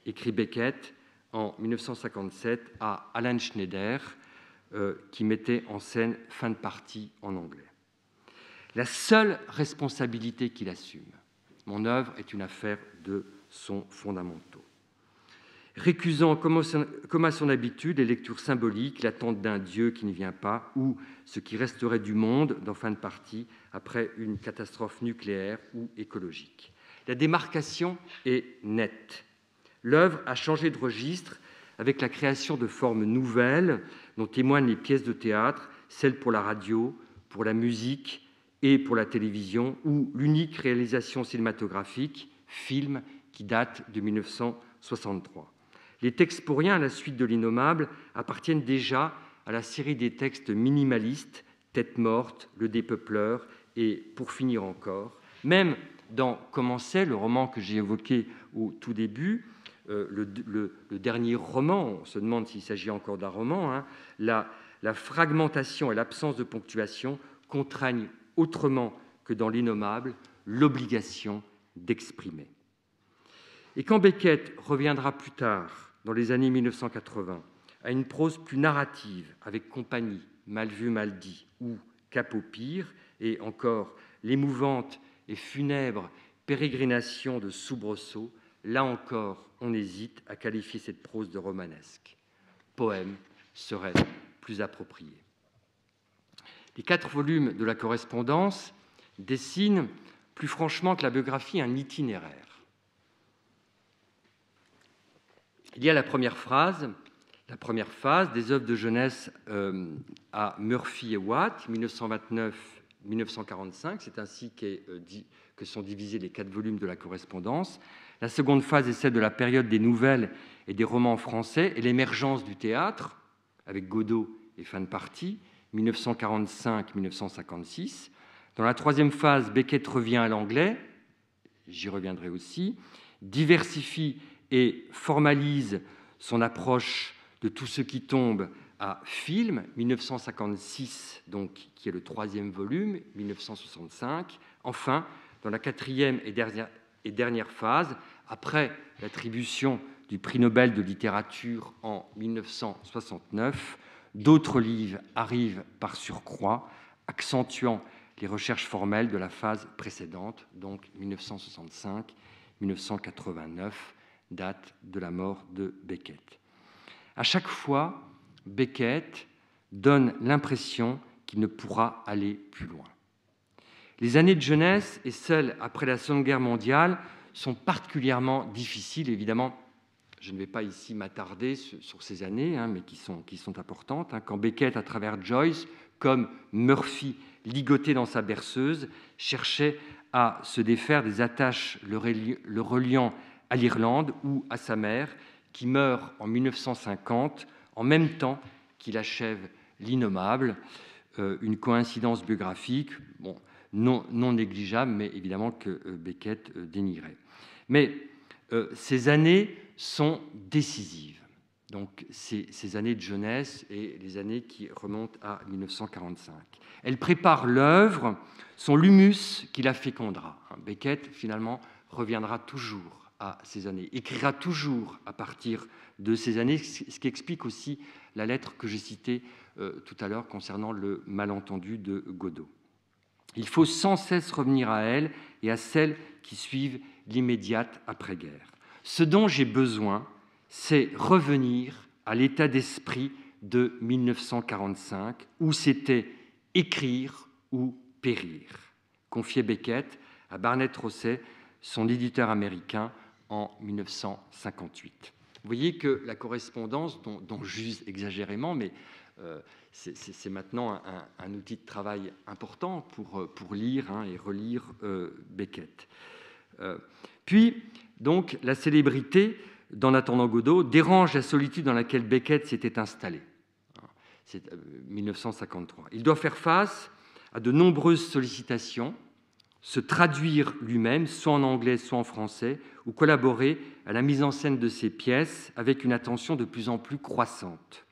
écrit Beckett en 1957 à Alan Schneider, qui mettait en scène fin de partie en anglais. La seule responsabilité qu'il assume, mon œuvre est une affaire de sons fondamentaux. Récusant, comme à son habitude, les lectures symboliques, l'attente d'un Dieu qui ne vient pas, ou ce qui resterait du monde dans fin de partie après une catastrophe nucléaire ou écologique. La démarcation est nette. L'œuvre a changé de registre avec la création de formes nouvelles dont témoignent les pièces de théâtre, celles pour la radio, pour la musique et pour la télévision, ou l'unique réalisation cinématographique, film, qui date de 1963. Les textes pour rien, à la suite de L'Innommable, appartiennent déjà à la série des textes minimalistes, Tête morte, Le dépeupleur et Pour finir encore. Même dans Commençait, le roman que j'ai évoqué au tout début, le dernier roman, on se demande s'il s'agit encore d'un roman, la fragmentation et l'absence de ponctuation contraignent autrement que dans L'Innommable l'obligation d'exprimer. Et quand Beckett reviendra plus tard, dans les années 1980, à une prose plus narrative, avec Compagnie, Mal vu, mal dit, ou Cap au pire, et encore l'émouvante et funèbre pérégrination de Soubresaut, là encore, on hésite à qualifier cette prose de romanesque. Poème serait plus approprié. Les 4 volumes de la correspondance dessinent, plus franchement que la biographie, un itinéraire. Il y a la première phase des œuvres de jeunesse à Murphy et Watt, 1929-1945. C'est ainsi que sont divisés les 4 volumes de la correspondance. La seconde phase est celle de la période des nouvelles et des romans français et l'émergence du théâtre, avec Godot et fin de partie, 1945-1956. Dans la troisième phase, Beckett revient à l'anglais, j'y reviendrai aussi, diversifie et formalise son approche de tout ce qui tombe à film, 1956, donc, qui est le 3e volume, 1965. Enfin, dans la 4e et dernière phase, après l'attribution du prix Nobel de littérature en 1969, d'autres livres arrivent par surcroît, accentuant les recherches formelles de la phase précédente, donc 1965-1989, date de la mort de Beckett. À chaque fois, Beckett donne l'impression qu'il ne pourra aller plus loin. Les années de jeunesse et celles après la Seconde Guerre mondiale sont particulièrement difficiles. Évidemment, je ne vais pas ici m'attarder sur ces années, mais qui sont importantes. Quand Beckett, à travers Joyce, comme Murphy, ligoté dans sa berceuse, cherchait à se défaire des attaches le reliant à l'Irlande ou à sa mère, qui meurt en 1950, en même temps qu'il achève L'Innommable. Une coïncidence biographique. Bon, non négligeable, mais évidemment que Beckett dénigrait. Mais ces années sont décisives. Donc, ces années de jeunesse et les années qui remontent à 1945. Elles préparent l'œuvre, sont l'humus qui la fécondera. Beckett, finalement, reviendra toujours à ces années, écrira toujours à partir de ces années, ce qui explique aussi la lettre que j'ai citée tout à l'heure concernant le malentendu de Godot. Il faut sans cesse revenir à elle et à celles qui suivent l'immédiate après-guerre. Ce dont j'ai besoin, c'est revenir à l'état d'esprit de 1945, où c'était écrire ou périr, confiait Beckett à Barnett Rosset, son éditeur américain, en 1958. Vous voyez que la correspondance, dont j'use exagérément, mais c'est maintenant un outil de travail important pour lire et relire Beckett. Puis, donc, la célébrité d'En attendant Godot dérange la solitude dans laquelle Beckett s'était installé. C'est 1953. Il doit faire face à de nombreuses sollicitations, se traduire lui-même, soit en anglais, soit en français, ou collaborer à la mise en scène de ses pièces avec une attention de plus en plus croissante.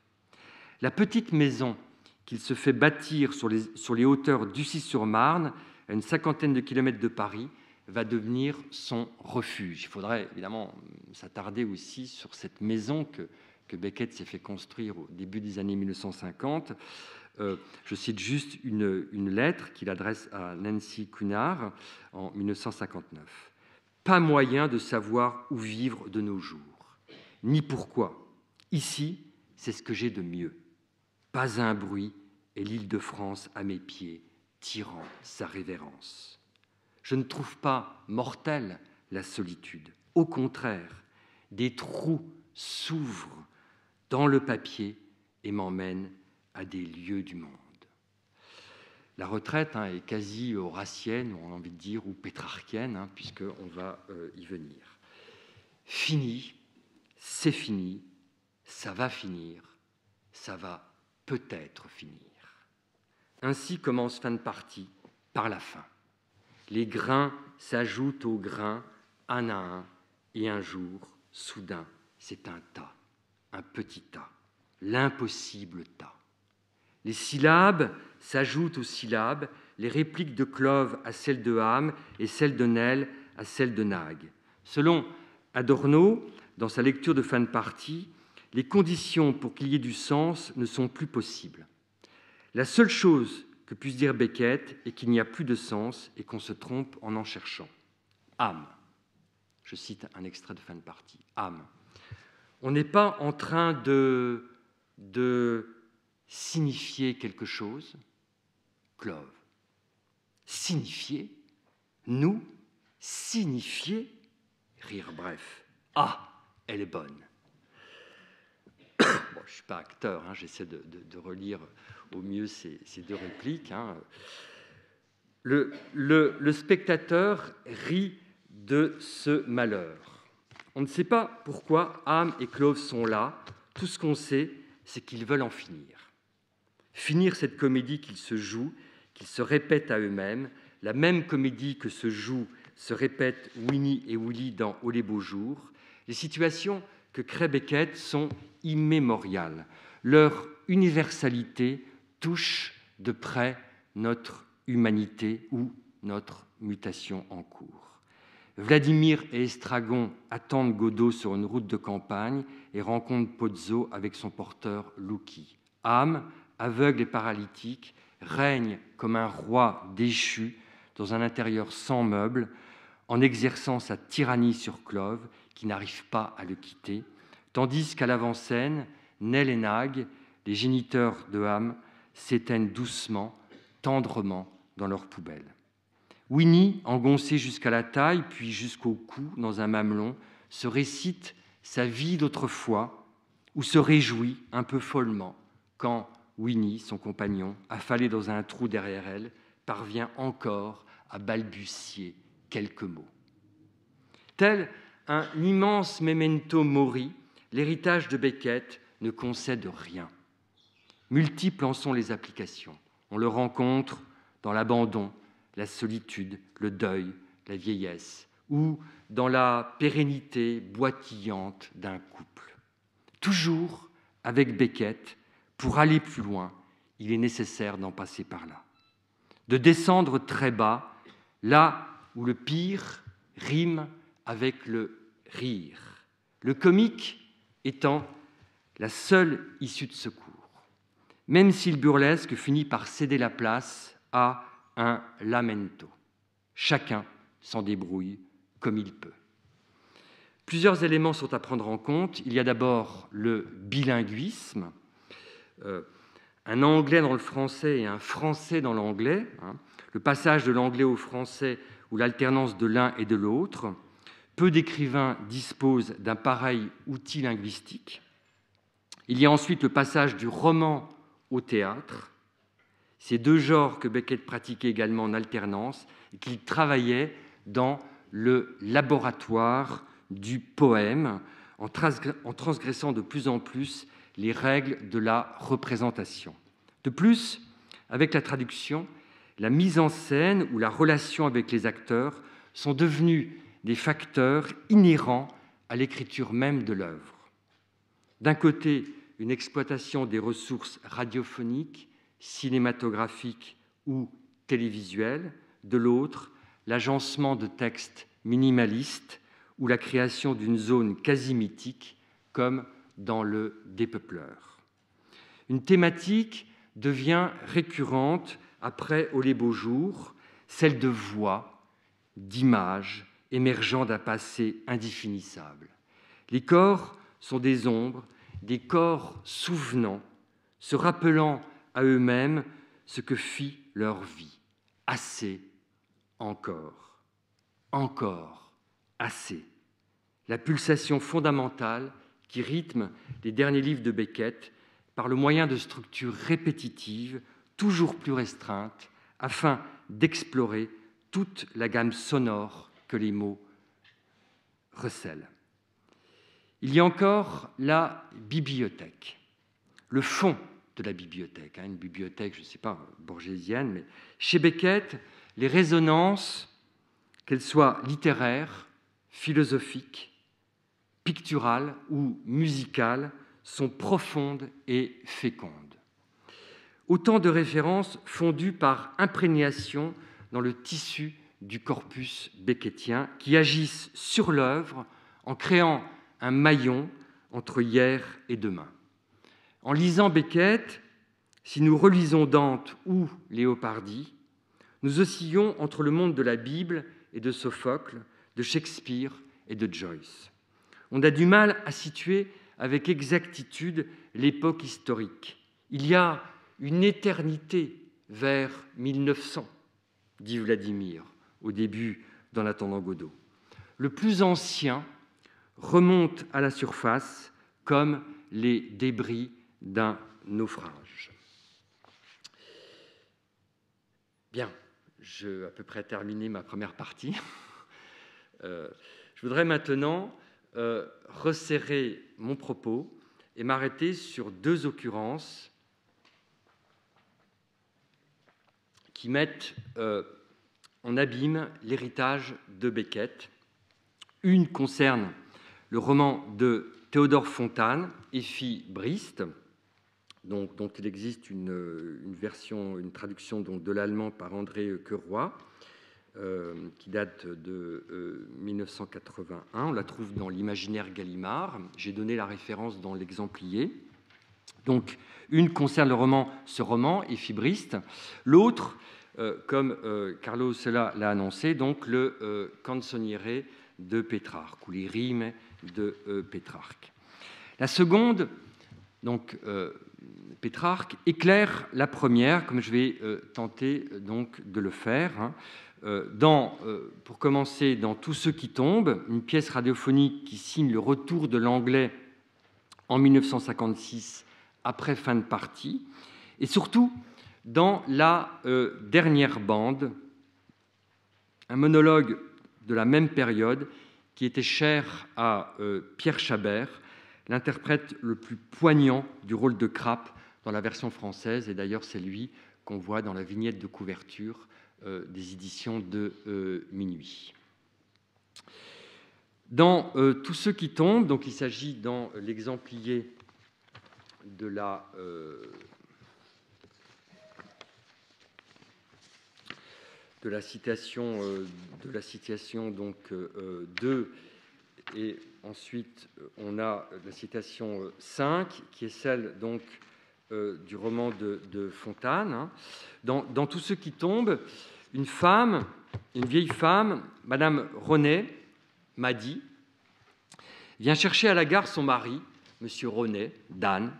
La petite maison qu'il se fait bâtir sur les hauteurs d'Ussy-sur-Marne, à une 50aine de kilomètres de Paris, va devenir son refuge. Il faudrait évidemment s'attarder aussi sur cette maison que Beckett s'est fait construire au début des années 1950. Je cite juste une lettre qu'il adresse à Nancy Cunard en 1959. « Pas moyen de savoir où vivre de nos jours, ni pourquoi. Ici, c'est ce que j'ai de mieux. Pas un bruit et l'Île-de-France à mes pieds, tirant sa révérence. Je ne trouve pas mortelle la solitude. Au contraire, des trous s'ouvrent dans le papier et m'emmènent à des lieux du monde. » La retraite est quasi horacienne, on a envie de dire, ou pétrarchienne, puisqu'on va y venir. Fini, c'est fini, ça va finir, ça va peut-être finir. Ainsi commence fin de partie par la fin. Les grains s'ajoutent aux grains, un à un, et un jour, soudain, c'est un tas, un petit tas, l'impossible tas. Les syllabes s'ajoutent aux syllabes, les répliques de Clove à celles de Ham et celles de Nell à celles de Nag. Selon Adorno, dans sa lecture de fin de partie, les conditions pour qu'il y ait du sens ne sont plus possibles. La seule chose que puisse dire Beckett est qu'il n'y a plus de sens et qu'on se trompe en cherchant. Âme. Je cite un extrait de fin de partie. Âme. On n'est pas en train de signifier quelque chose. Clove. Signifier. Nous. Signifier. Rire bref. Ah, elle est bonne. Bon, je ne suis pas acteur, j'essaie de relire au mieux ces deux répliques. Le spectateur rit de ce malheur. On ne sait pas pourquoi Ham et Clove sont là. Tout ce qu'on sait, c'est qu'ils veulent en finir. Finir cette comédie qu'ils se jouent, qu'ils se répètent à eux-mêmes, la même comédie que se répètent Winnie et Willy dans « Oh les beaux jours ». Les situations que crée Beckett sont immémoriales. Leur universalité touche de près notre humanité ou notre mutation en cours. Vladimir et Estragon attendent Godot sur une route de campagne et rencontrent Pozzo avec son porteur Lucky. Ham, aveugle et paralytique, règne comme un roi déchu dans un intérieur sans meubles, en exerçant sa tyrannie sur Clove, qui n'arrive pas à le quitter, tandis qu'à l'avant-scène, Nell et Nag, les géniteurs de Ham, s'éteignent doucement, tendrement dans leur poubelle. Winnie, engoncée jusqu'à la taille, puis jusqu'au cou dans un mamelon, se récite sa vie d'autrefois ou se réjouit un peu follement quand Winnie, son compagnon, affalé dans un trou derrière elle, parvient encore à balbutier quelques mots. Tel un immense memento mori, l'héritage de Beckett ne concède rien. Multiples en sont les applications. On le rencontre dans l'abandon, la solitude, le deuil, la vieillesse, ou dans la pérennité boitillante d'un couple. Toujours avec Beckett, pour aller plus loin, il est nécessaire d'en passer par là, de descendre très bas, là où le pire rime avec le rire, le comique étant la seule issue de secours, même si le burlesque finit par céder la place à un lamento. Chacun s'en débrouille comme il peut. Plusieurs éléments sont à prendre en compte. Il y a d'abord le bilinguisme, un anglais dans le français et un français dans l'anglais, le passage de l'anglais au français ou l'alternance de l'un et de l'autre. Peu d'écrivains disposent d'un pareil outil linguistique. Il y a ensuite le passage du roman au théâtre. Ces deux genres que Beckett pratiquait également en alternance et qu'il travaillait dans le laboratoire du poème en transgressant de plus en plus les règles de la représentation. De plus, avec la traduction, la mise en scène ou la relation avec les acteurs sont devenus des facteurs inhérents à l'écriture même de l'œuvre. D'un côté, une exploitation des ressources radiophoniques, cinématographiques ou télévisuelles, de l'autre, l'agencement de textes minimalistes ou la création d'une zone quasi mythique, comme dans le Dépeupleur. Une thématique devient récurrente après Au les beaux jours, celle de voix, d'images émergeant d'un passé indéfinissable. Les corps sont des ombres, des corps souvenant, se rappelant à eux-mêmes ce que fit leur vie. Assez, encore, assez. La pulsation fondamentale qui rythme les derniers livres de Beckett par le moyen de structures répétitives, toujours plus restreintes, afin d'explorer toute la gamme sonore que les mots recèlent. Il y a encore la bibliothèque, le fond de la bibliothèque, une bibliothèque, je ne sais pas, borgésienne, mais chez Beckett, les résonances, qu'elles soient littéraires, philosophiques, picturales ou musicales, sont profondes et fécondes. Autant de références fondues par imprégnation dans le tissu du corpus beckettien qui agissent sur l'œuvre en créant un maillon entre hier et demain. En lisant Beckett, si nous relisons Dante ou Léopardi, nous oscillons entre le monde de la Bible et de Sophocle, de Shakespeare et de Joyce. On a du mal à situer avec exactitude l'époque historique. Il y a une éternité vers 1900, dit Vladimir au début d'En attendant Godot. Le plus ancien remonte à la surface comme les débris d'un naufrage. Bien, j'ai à peu près terminé ma première partie. Je voudrais maintenant resserrer mon propos et m'arrêter sur deux occurrences qui mettent en abîme l'héritage de Beckett. Une concerne le roman de Théodore Fontane, Effie Briest, dont il existe une version, une traduction donc, de l'allemand par André Queroy, qui date de 1981. On la trouve dans l'Imaginaire Gallimard. J'ai donné la référence dans l'exemplier. Donc, une concerne ce roman, Effie Briest. L'autre, comme Carlo Sella l'a annoncé, donc le Canzoniere de Pétrarque, ou les rimes de Pétrarque. La seconde, donc Pétrarque, éclaire la première, comme je vais tenter donc de le faire. Pour commencer, dans Tous ceux qui tombent, une pièce radiophonique qui signe le retour de l'anglais en 1956, après fin de partie, et surtout dans la dernière bande, un monologue de la même période qui était cher à Pierre Chabert, l'interprète le plus poignant du rôle de Crappe dans la version française, et d'ailleurs c'est lui qu'on voit dans la vignette de couverture des éditions de Minuit. Dans Tous ceux qui tombent, donc il s'agit dans l'exemplier de la citation donc 2, et ensuite on a la citation 5 qui est celle donc du roman de Fontane. Hein. Dans Tous ceux qui tombent, une vieille femme, Madame René, m'a dit, vient chercher à la gare son mari, Monsieur René, Dan,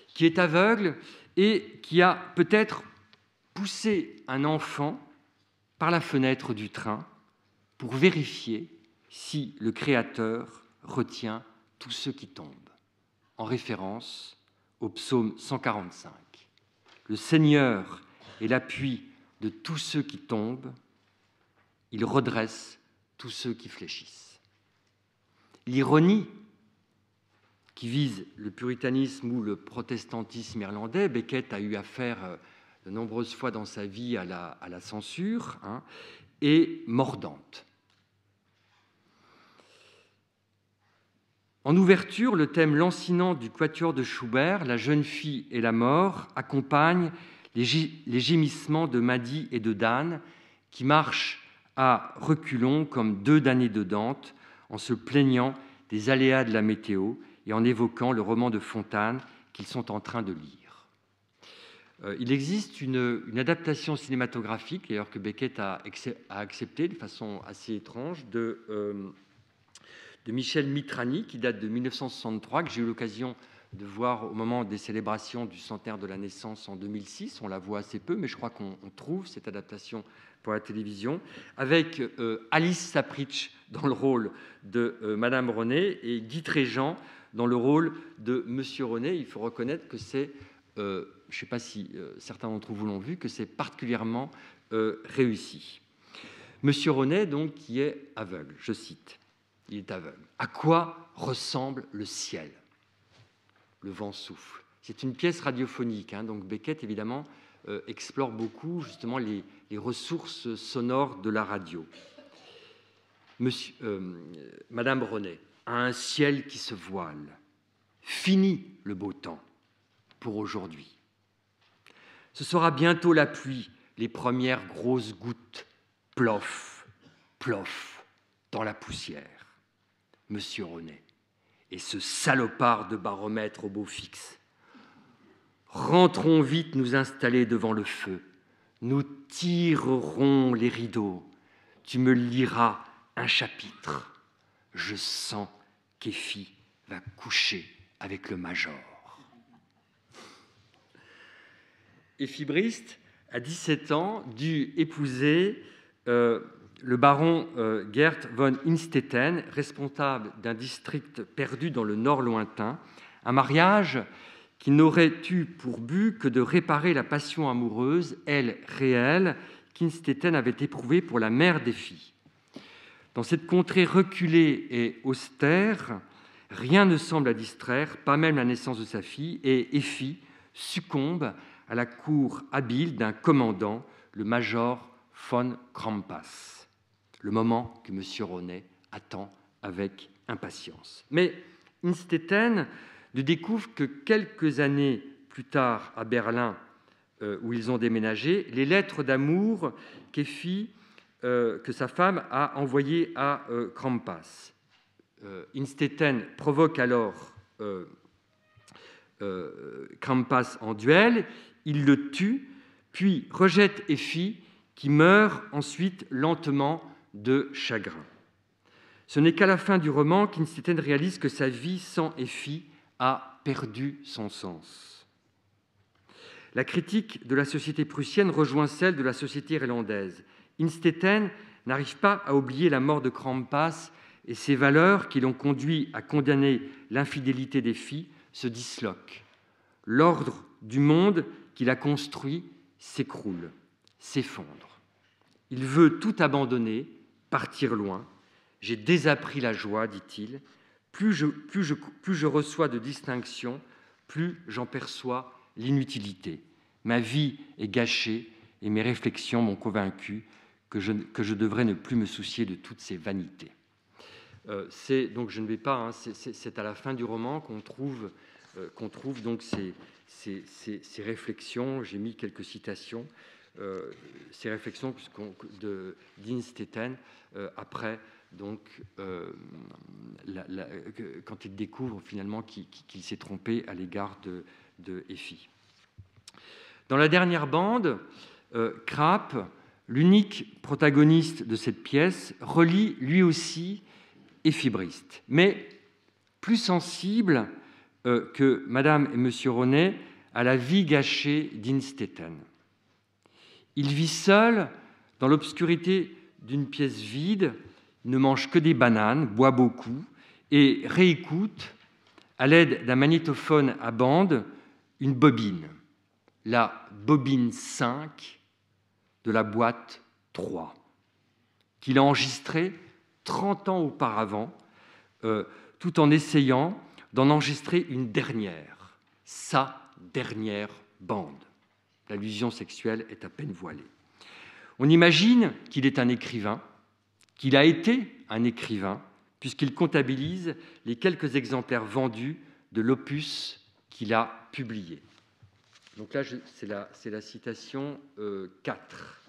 qui est aveugle et qui a peut-être poussé un enfant par la fenêtre du train pour vérifier si le Créateur retient tous ceux qui tombent, en référence au psaume 145. Le Seigneur est l'appui de tous ceux qui tombent, il redresse tous ceux qui fléchissent. L'ironie qui vise le puritanisme ou le protestantisme irlandais, Beckett a eu affaire de nombreuses fois dans sa vie à la censure, hein, est mordante. En ouverture, le thème lancinant du quatuor de Schubert, La jeune fille et la mort, accompagne les gémissements de Maddy et de Dan, qui marchent à reculons comme deux damnés de Dante, en se plaignant des aléas de la météo et en évoquant le roman de Fontane qu'ils sont en train de lire. Il existe une adaptation cinématographique, d'ailleurs que Beckett a acceptée de façon assez étrange, de Michel Mitrani, qui date de 1963, que j'ai eu l'occasion de voir au moment des célébrations du centenaire de la naissance en 2006. On la voit assez peu, mais je crois qu'on trouve cette adaptation pour la télévision, avec Alice Sapritch dans le rôle de Madame René et Guy Tréjean dans le rôle de Monsieur René. Il faut reconnaître que c'est, je ne sais pas si certains d'entre vous l'ont vu, que c'est particulièrement réussi. Monsieur René, donc, qui est aveugle, je cite, il est aveugle. À quoi ressemble le ciel ? Le vent souffle. C'est une pièce radiophonique, hein, donc Beckett, évidemment, explore beaucoup justement les ressources sonores de la radio. Madame René a un ciel qui se voile. Fini le beau temps pour aujourd'hui. Ce sera bientôt la pluie, les premières grosses gouttes, plof, plof, dans la poussière. Monsieur René et ce salopard de baromètre au beau fixe. Rentrons vite nous installer devant le feu. Nous tirerons les rideaux. Tu me liras un chapitre. Je sens qu'Effie va coucher avec le major. Effie Briest, à 17 ans, dut épouser le baron Gert von Innstetten, responsable d'un district perdu dans le nord lointain, un mariage qui n'aurait eu pour but que de réparer la passion amoureuse, elle réelle, qu'Innstetten avait éprouvée pour la mère d'Effie. Dans cette contrée reculée et austère, rien ne semble la distraire, pas même la naissance de sa fille, et Effie succombe à la cour habile d'un commandant, le major von Krampas, le moment que M. René attend avec impatience. Mais Innstetten ne découvre que quelques années plus tard à Berlin, où ils ont déménagé, les lettres d'amour qu'Effie, que sa femme a envoyées à Krampas. Innstetten provoque alors Krampas en duel, il le tue, puis rejette Effie, qui meurt ensuite lentement de chagrin. Ce n'est qu'à la fin du roman qu'Innstetten réalise que sa vie sans Effie a perdu son sens. La critique de la société prussienne rejoint celle de la société irlandaise. Innstetten n'arrive pas à oublier la mort de Krampas et ses valeurs qui l'ont conduit à condamner l'infidélité d'Effie se disloquent. L'ordre du monde qu'il a construit s'écroule, s'effondre. Il veut tout abandonner, partir loin. J'ai désappris la joie, dit-il. Plus je reçois de distinctions, plus j'en perçois l'inutilité. Ma vie est gâchée et mes réflexions m'ont convaincu que je devrais ne plus me soucier de toutes ces vanités. Donc je ne vais pas, c'est à la fin du roman qu'on trouve donc ces réflexions. J'ai mis quelques citations, ces réflexions de d'Innstetten après, donc quand il découvre finalement qu'il s'est trompé à l'égard de Effie. Dans la dernière bande, Krapp, l'unique protagoniste de cette pièce, relie lui aussi Effie Briest, mais plus sensible que Madame et Monsieur Ronet à la vie gâchée d'Innstetten. Il vit seul dans l'obscurité d'une pièce vide, ne mange que des bananes, boit beaucoup et réécoute, à l'aide d'un magnétophone à bande, une bobine, la bobine 5 de la boîte 3, qu'il a enregistrée 30 ans auparavant, tout en essayant d'en enregistrer une dernière, sa dernière bande. L'allusion sexuelle est à peine voilée. On imagine qu'il est un écrivain, qu'il a été un écrivain, puisqu'il comptabilise les quelques exemplaires vendus de l'opus qu'il a publié. Donc là, c'est la citation 4.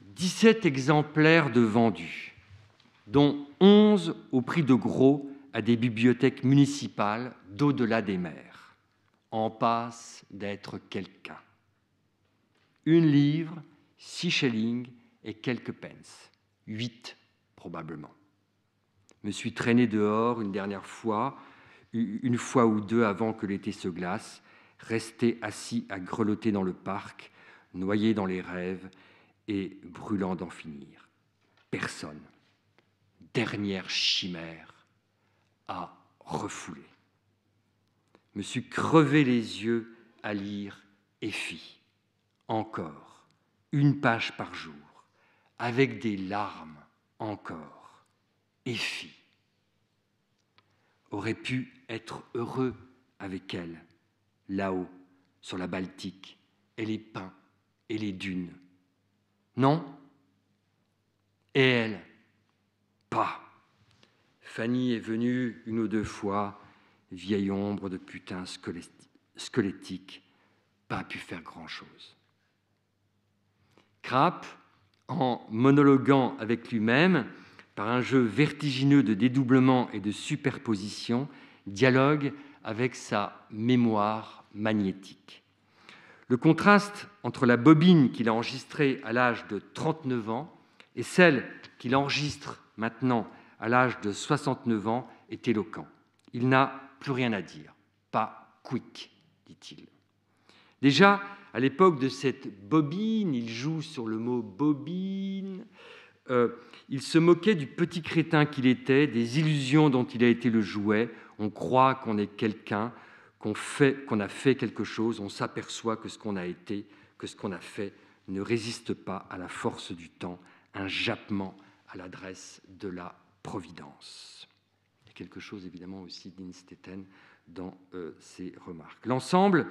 17 exemplaires de vendus, dont 11 au prix de gros à des bibliothèques municipales d'au-delà des mers. En passe d'être quelqu'un. 1 livre, 6 shillings et quelques pence. 8 probablement. Me suis traîné dehors une dernière fois, une fois ou deux avant que l'été se glace, resté assis à grelotter dans le parc, noyé dans les rêves et brûlant d'en finir. Personne, dernière chimère, a refoulé. Me suis crevé les yeux à lire Effie, encore, 1 page par jour, avec des larmes encore. Effie aurait pu être heureux avec elle, là-haut, sur la Baltique, et les pins et les dunes. Non? Et elle? Pas. Fanny est venue 1 ou 2 fois, vieille ombre de putain squelettique, pas pu faire grand-chose. Krapp, en monologuant avec lui-même, par un jeu vertigineux de dédoublement et de superposition, dialogue avec sa mémoire magnétique. Le contraste entre la bobine qu'il a enregistrée à l'âge de 39 ans et celle qu'il enregistre maintenant à l'âge de 69 ans est éloquent. Il n'a plus rien à dire. Pas quick, dit-il. Déjà, à l'époque de cette bobine, il joue sur le mot bobine, il se moquait du petit crétin qu'il était, des illusions dont il a été le jouet. On croit qu'on est quelqu'un, qu'on a fait quelque chose, on s'aperçoit que ce qu'on a été, que ce qu'on a fait ne résiste pas à la force du temps, un jappement à l'adresse de la providence. Il y a quelque chose évidemment aussi d'Innstetten dans ses remarques. L'ensemble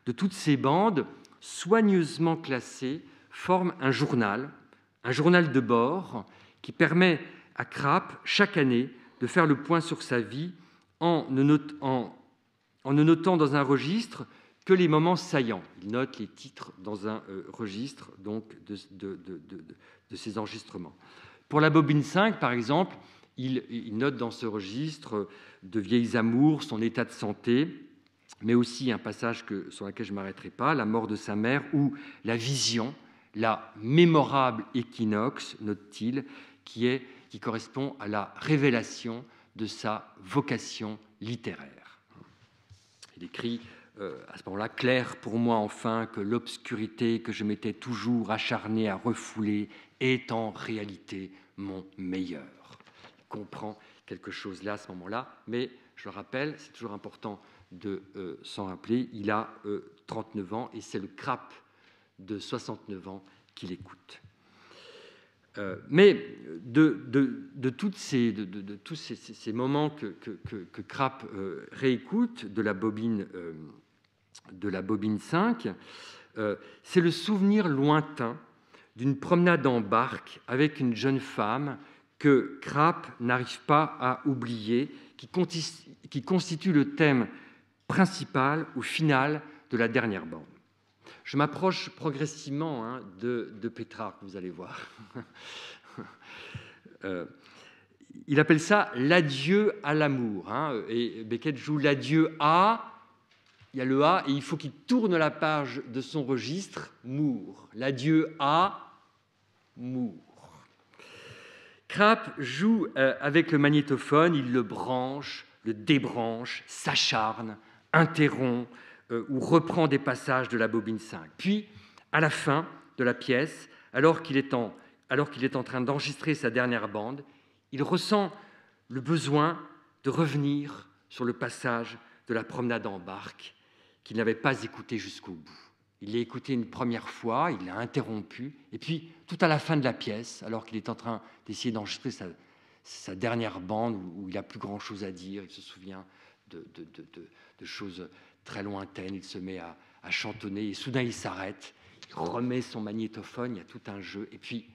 de toutes ces bandes, soigneusement classées, forme un journal de bord qui permet à Krapp, chaque année, de faire le point sur sa vie en ne notant dans un registre que les moments saillants. Il note les titres dans un registre donc, de ses enregistrements. Pour la bobine 5, par exemple, il note dans ce registre de vieilles amours, son état de santé, mais aussi un passage sur lequel je ne m'arrêterai pas, la mort de sa mère, ou la vision, la mémorable équinoxe, note-t-il, qui correspond à la révélation de sa vocation littéraire. Il écrit à ce moment-là, « Clair pour moi enfin que l'obscurité que je m'étais toujours acharné à refouler est en réalité mon meilleur. » Il comprend quelque chose là à ce moment-là, mais je le rappelle, c'est toujours important de s'en rappeler, il a 39 ans et c'est le Krapp de 69 ans qu'il écoute. Mais de tous ces moments que Krapp réécoute de la bobine de la bobine 5, c'est le souvenir lointain d'une promenade en barque avec une jeune femme que Krapp n'arrive pas à oublier, qui constitue le thème principal ou final de la dernière bande. Je m'approche progressivement de Pétrarque, vous allez voir. Il appelle ça l'adieu à l'amour. Et Beckett joue l'adieu à... Il y a le A et il faut qu'il tourne la page de son registre, Moore. L'adieu à Moore. Krapp joue avec le magnétophone, il le branche, le débranche, s'acharne, interrompt ou reprend des passages de la bobine 5. Puis, à la fin de la pièce, alors qu'il est en train d'enregistrer sa dernière bande, il ressent le besoin de revenir sur le passage de la promenade en barque qu'il n'avait pas écouté jusqu'au bout. Il l'a écouté une première fois, il l'a interrompu, et puis tout à la fin de la pièce, alors qu'il est en train d'essayer d'enregistrer sa dernière bande où il n'a plus grand-chose à dire, il se souvient de choses très lointaines, il se met à chantonner, et soudain il s'arrête, il remet son magnétophone, il y a tout un jeu, et puis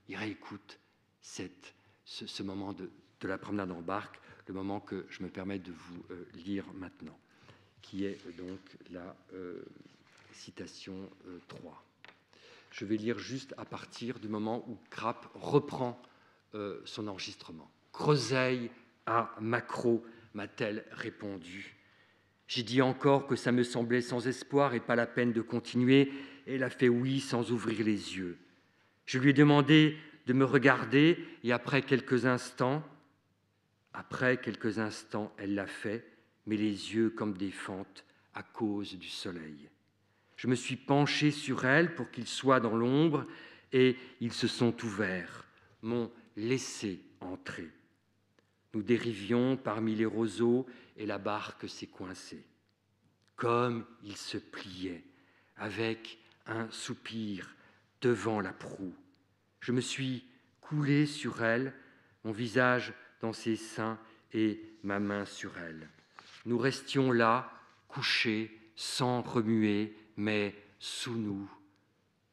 il réécoute ce moment de la promenade en barque, le moment que je me permets de vous lire maintenant, qui est donc la citation 3. Je vais lire juste à partir du moment où Krapp reprend son enregistrement. « Creuseuil à Macro, m'a-t-elle répondu. J'ai dit encore que ça me semblait sans espoir et pas la peine de continuer. Elle a fait oui sans ouvrir les yeux. Je lui ai demandé de me regarder et après quelques instants, elle l'a fait, mais les yeux comme des fentes à cause du soleil. Je me suis penché sur elle pour qu'ils soient dans l'ombre et ils se sont ouverts, m'ont laissé entrer. Nous dérivions parmi les roseaux et la barque s'est coincée. Comme il se pliait, avec un soupir devant la proue. Je me suis coulé sur elle, mon visage dans ses seins et ma main sur elle. Nous restions là, couchés, sans remuer, mais sous nous,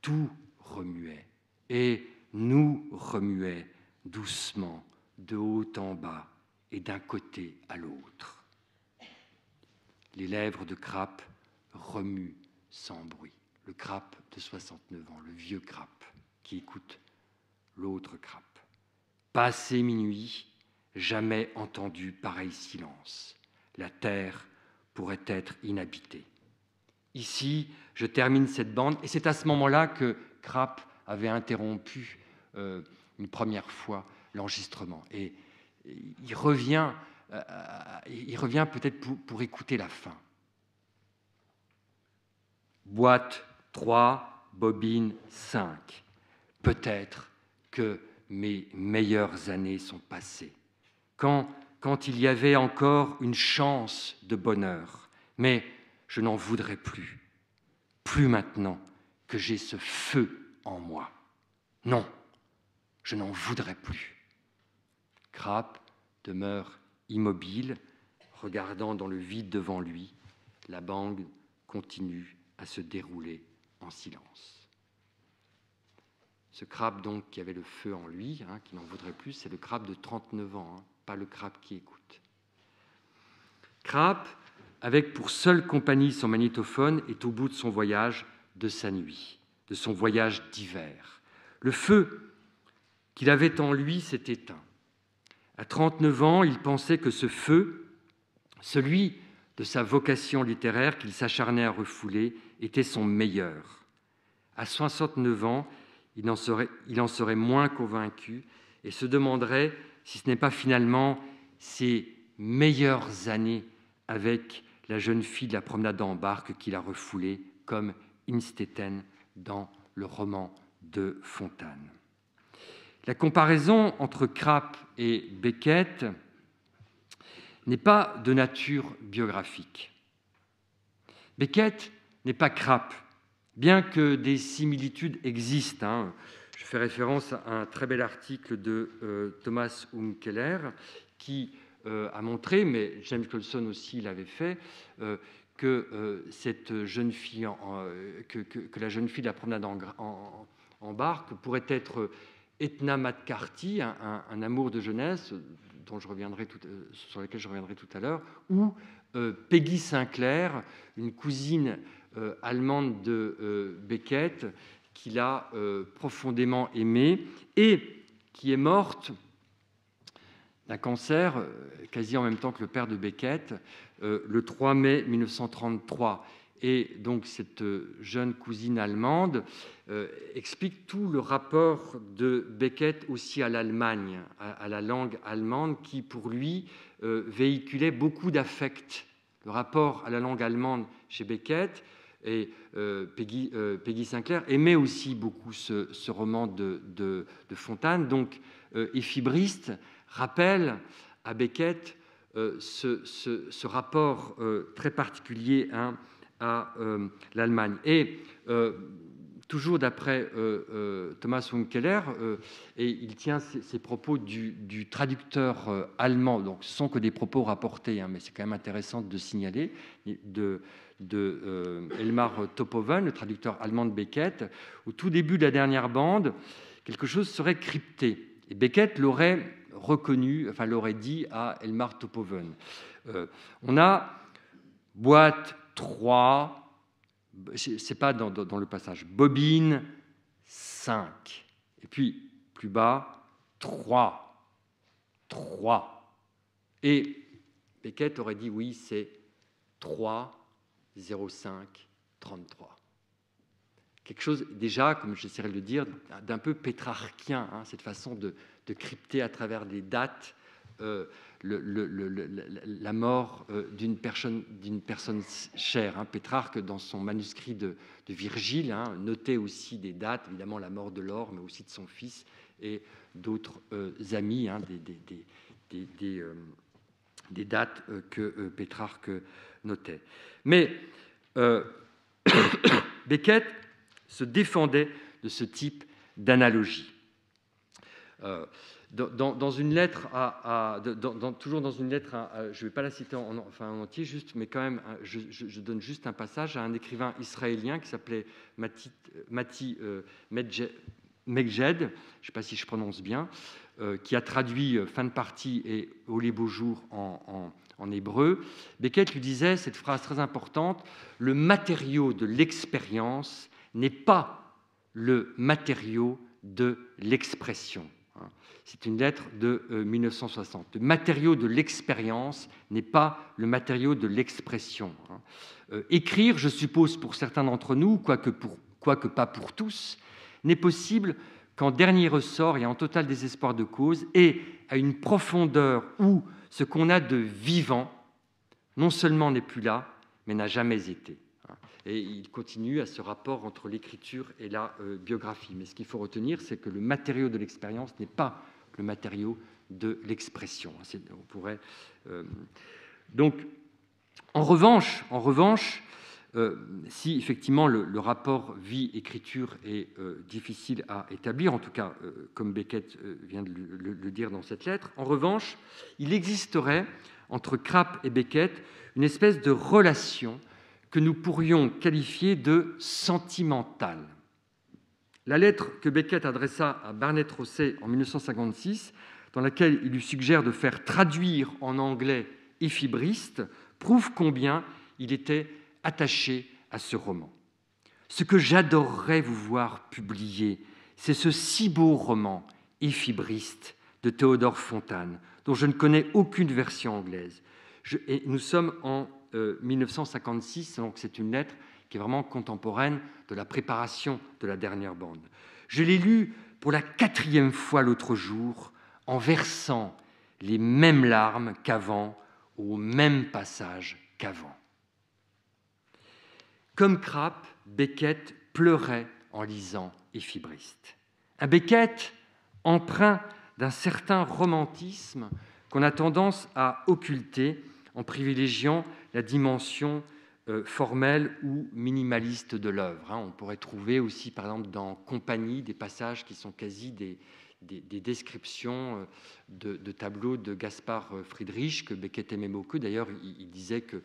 tout remuait et nous remuait doucement, de haut en bas et d'un côté à l'autre. Les lèvres de Krapp remuent sans bruit. Le Krapp de 69 ans, le vieux Krapp, qui écoute l'autre Krapp. Passé minuit, jamais entendu pareil silence. La terre pourrait être inhabitée. Ici, je termine cette bande, et c'est à ce moment-là que Krapp avait interrompu une première fois l'enregistrement. Et il revient peut-être pour écouter la fin. Boîte 3, bobine 5. Peut-être que mes meilleures années sont passées. Quand il y avait encore une chance de bonheur. Mais je n'en voudrais plus. Plus maintenant que j'ai ce feu en moi. Non, je n'en voudrais plus. Krapp demeure immobile, regardant dans le vide devant lui. La bande continue à se dérouler en silence. Ce Krapp, donc, qui avait le feu en lui, qui n'en voudrait plus, c'est le Krapp de 39 ans, pas le Krapp qui écoute. Krapp, avec pour seule compagnie son magnétophone, est au bout de son voyage de sa nuit, de son voyage d'hiver. Le feu qu'il avait en lui s'est éteint. À 39 ans, il pensait que ce feu, celui de sa vocation littéraire qu'il s'acharnait à refouler, était son meilleur. À 69 ans, il en serait moins convaincu et se demanderait si ce n'est pas finalement ses meilleures années avec la jeune fille de la promenade en barque qu'il a refoulée, comme Innstetten dans le roman de Fontane. La comparaison entre Krapp et Beckett n'est pas de nature biographique. Beckett n'est pas Krapp, bien que des similitudes existent. Je fais référence à un très bel article de Thomas Unkeler qui a montré, mais James Colson aussi l'avait fait, cette jeune fille, que la jeune fille de la promenade en barque pourrait être Etna McCarthy, un amour de jeunesse sur lequel je reviendrai tout à l'heure, ou Peggy Sinclair, une cousine allemande de Beckett, qu'il a profondément aimée et qui est morte d'un cancer quasi en même temps que le père de Beckett, le 3 mai 1933. Et donc cette jeune cousine allemande explique tout le rapport de Beckett aussi à l'Allemagne, à la langue allemande, qui pour lui véhiculait beaucoup d'affect. Le rapport à la langue allemande chez Beckett, et Peggy Sinclair aimait aussi beaucoup ce roman de Fontane. Donc Effibriste rappelle à Beckett ce rapport très particulier à l'Allemagne. Et toujours d'après Thomas Unkeler, et il tient ses propos du traducteur allemand, donc ce ne sont que des propos rapportés, mais c'est quand même intéressant de signaler, de Elmar Topoven, le traducteur allemand de Beckett. Au tout début de la dernière bande, quelque chose serait crypté. Et Beckett l'aurait reconnu, enfin l'aurait dit à Elmar Topoven. On a boîte 3, c'est pas dans le passage, bobine 5, et puis plus bas 3. Et Beckett aurait dit oui, c'est 3, 05, 33. Quelque chose déjà, comme j'essaierai de le dire, d'un peu pétrarchien, cette façon de crypter à travers des dates la mort d'une personne chère. Pétrarque, dans son manuscrit de Virgile, notait aussi des dates, évidemment la mort de Laure, mais aussi de son fils et d'autres amis, des dates que Pétrarque notait. Mais Beckett se défendait de ce type d'analogie. Dans une lettre toujours dans une lettre, je ne vais pas la citer en entier, juste, mais quand même, je donne juste un passage à un écrivain israélien qui s'appelait Mati Megjed, je ne sais pas si je prononce bien, qui a traduit Fin de partie et Oh les beaux jours en hébreu. Beckett lui disait cette phrase très importante: le matériau de l'expérience n'est pas le matériau de l'expression. C'est une lettre de 1960. Le matériau de l'expérience n'est pas le matériau de l'expression. Écrire, je suppose pour certains d'entre nous, quoique pas pour tous, n'est possible qu'en dernier ressort et en total désespoir de cause, et à une profondeur où ce qu'on a de vivant non seulement n'est plus là, mais n'a jamais été. Et il continue à ce rapport entre l'écriture et la biographie. Mais ce qu'il faut retenir, c'est que le matériau de l'expérience n'est pas le matériau de l'expression. On pourrait donc, en revanche, si effectivement le rapport vie-écriture est difficile à établir, en tout cas comme Beckett vient de le dire dans cette lettre, en revanche, il existerait entre Krapp et Beckett une espèce de relation que nous pourrions qualifier de sentimentale. La lettre que Beckett adressa à Barnett Rosset en 1956, dans laquelle il lui suggère de faire traduire en anglais Effibriste, prouve combien il était attaché à ce roman. Ce que j'adorerais vous voir publier, c'est ce si beau roman, Effibriste, de Théodore Fontane, dont je ne connais aucune version anglaise. Et nous sommes en 1956, donc c'est une lettre qui est vraiment contemporaine de la préparation de la dernière bande. Je l'ai lu pour la 4e fois l'autre jour, en versant les mêmes larmes qu'avant, au même passage qu'avant. Comme Krapp, Beckett pleurait en lisant Effibriste. Un Beckett empreint d'un certain romantisme qu'on a tendance à occulter en privilégiant la dimension formelle ou minimaliste de l'œuvre. On pourrait trouver aussi, par exemple, dans Compagnie, des passages qui sont quasi des descriptions de tableaux de Gaspard Friedrich, que Beckett aimait beaucoup. D'ailleurs, il disait qu'un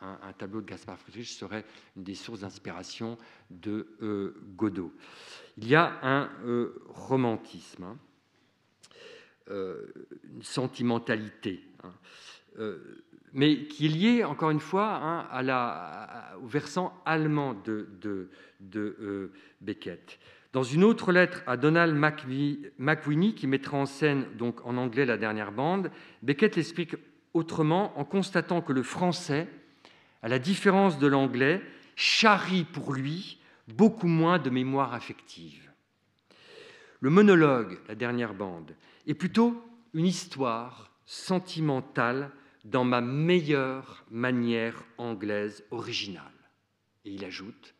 un tableau de Gaspard Friedrich serait une des sources d'inspiration de Godot. Il y a un romantisme, une sentimentalité, mais qui est lié, encore une fois, au versant allemand de Beckett. Dans une autre lettre à Donald McWhinney, qui mettra en scène donc en anglais la dernière bande, Beckett l'explique autrement en constatant que le français, à la différence de l'anglais, charrie pour lui beaucoup moins de mémoire affective. Le monologue, la dernière bande, est plutôt une histoire sentimentale dans ma meilleure manière anglaise originale. Et il ajoute,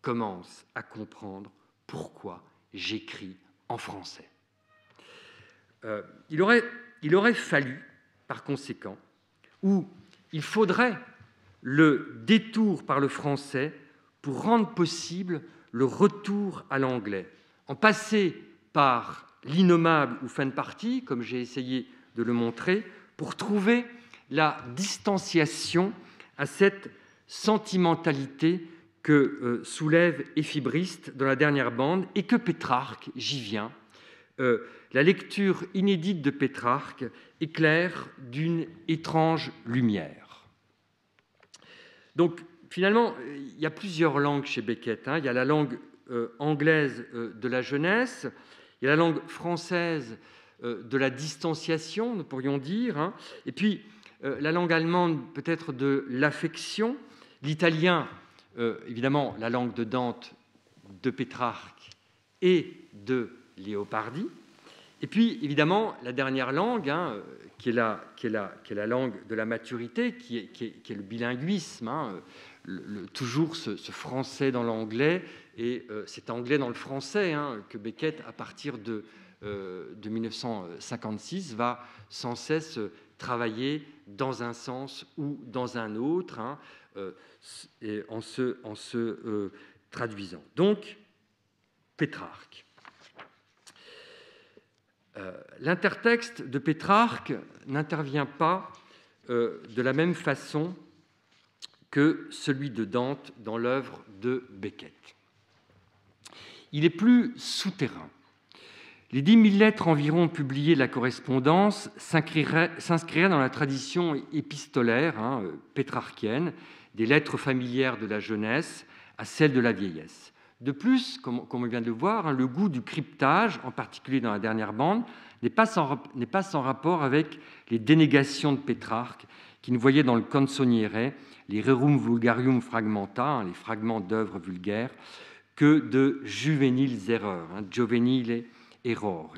commence à comprendre pourquoi j'écris en français. Il aurait fallu, par conséquent, ou il faudrait le détour par le français pour rendre possible le retour à l'anglais, en passer par l'innommable ou fin de partie, comme j'ai essayé de le montrer, pour trouver la distanciation à cette sentimentalité que soulève Éphibriste dans la dernière bande et que Pétrarque, j'y viens, la lecture inédite de Pétrarque éclaire d'une étrange lumière. Donc, finalement, il y a plusieurs langues chez Beckett. Il y a la langue anglaise de la jeunesse, il y a la langue française de la distanciation, nous pourrions dire, et puis la langue allemande peut-être de l'affection, l'italien, évidemment, la langue de Dante, de Pétrarque et de Léopardi, et puis évidemment la dernière langue, qui est la langue de la maturité, qui est le bilinguisme, toujours ce français dans l'anglais et cet anglais dans le français que Beckett, à partir de 1956, va sans cesse travailler dans un sens ou dans un autre, et en se traduisant. Donc, Pétrarque. L'intertexte de Pétrarque n'intervient pas de la même façon que celui de Dante dans l'œuvre de Beckett. Il est plus souterrain. Les 10 000 lettres environ publiées de la correspondance s'inscriraient dans la tradition épistolaire pétrarchienne, des lettres familières de la jeunesse à celles de la vieillesse. De plus, comme on vient de le voir, le goût du cryptage, en particulier dans la dernière bande, n'est pas sans rapport avec les dénégations de Pétrarque, qui ne voyait dans le Canzoniere, les rerum vulgarium fragmenta, les fragments d'œuvres vulgaires, que de juvéniles erreurs, juvenile errore.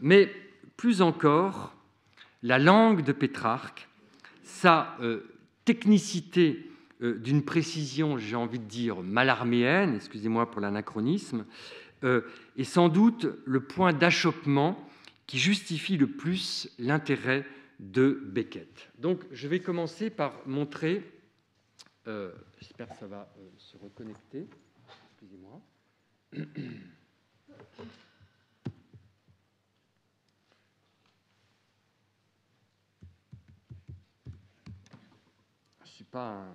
Mais plus encore, la langue de Pétrarque, sa technicité d'une précision, j'ai envie de dire, malarméenne, excusez-moi pour l'anachronisme, est sans doute le point d'achoppement qui justifie le plus l'intérêt de Beckett. Donc, je vais commencer par montrer, j'espère que ça va se reconnecter, excusez-moi. Je ne suis pas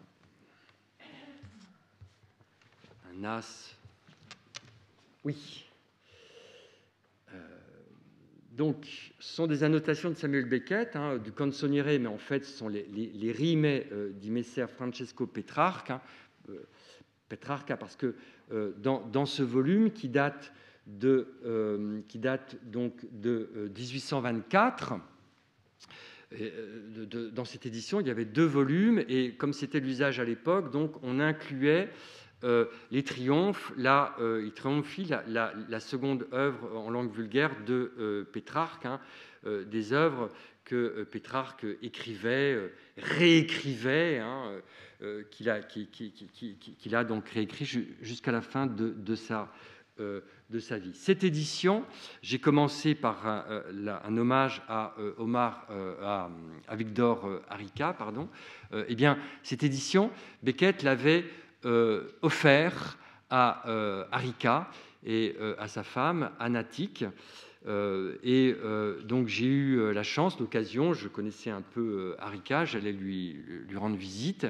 un as. Oui. Donc, ce sont des annotations de Samuel Beckett, du Canzoniere, mais en fait, ce sont les rimes du messer Francesco Petrarca. Parce que dans ce volume qui date donc de 1824, dans cette édition, il y avait 2 volumes, et comme c'était l'usage à l'époque, donc on incluait les triomphes, la seconde œuvre en langue vulgaire de Pétrarque, des œuvres que Pétrarque écrivait, réécrivait, qu'il a donc réécrit jusqu'à la fin de sa vie. Cette édition, j'ai commencé par un hommage à Victor Arica, pardon. Eh bien, cette édition, Beckett l'avait offert à Arica et à sa femme, Anatique, Donc j'ai eu la chance, l'occasion, je connaissais un peu Harika, j'allais lui rendre visite,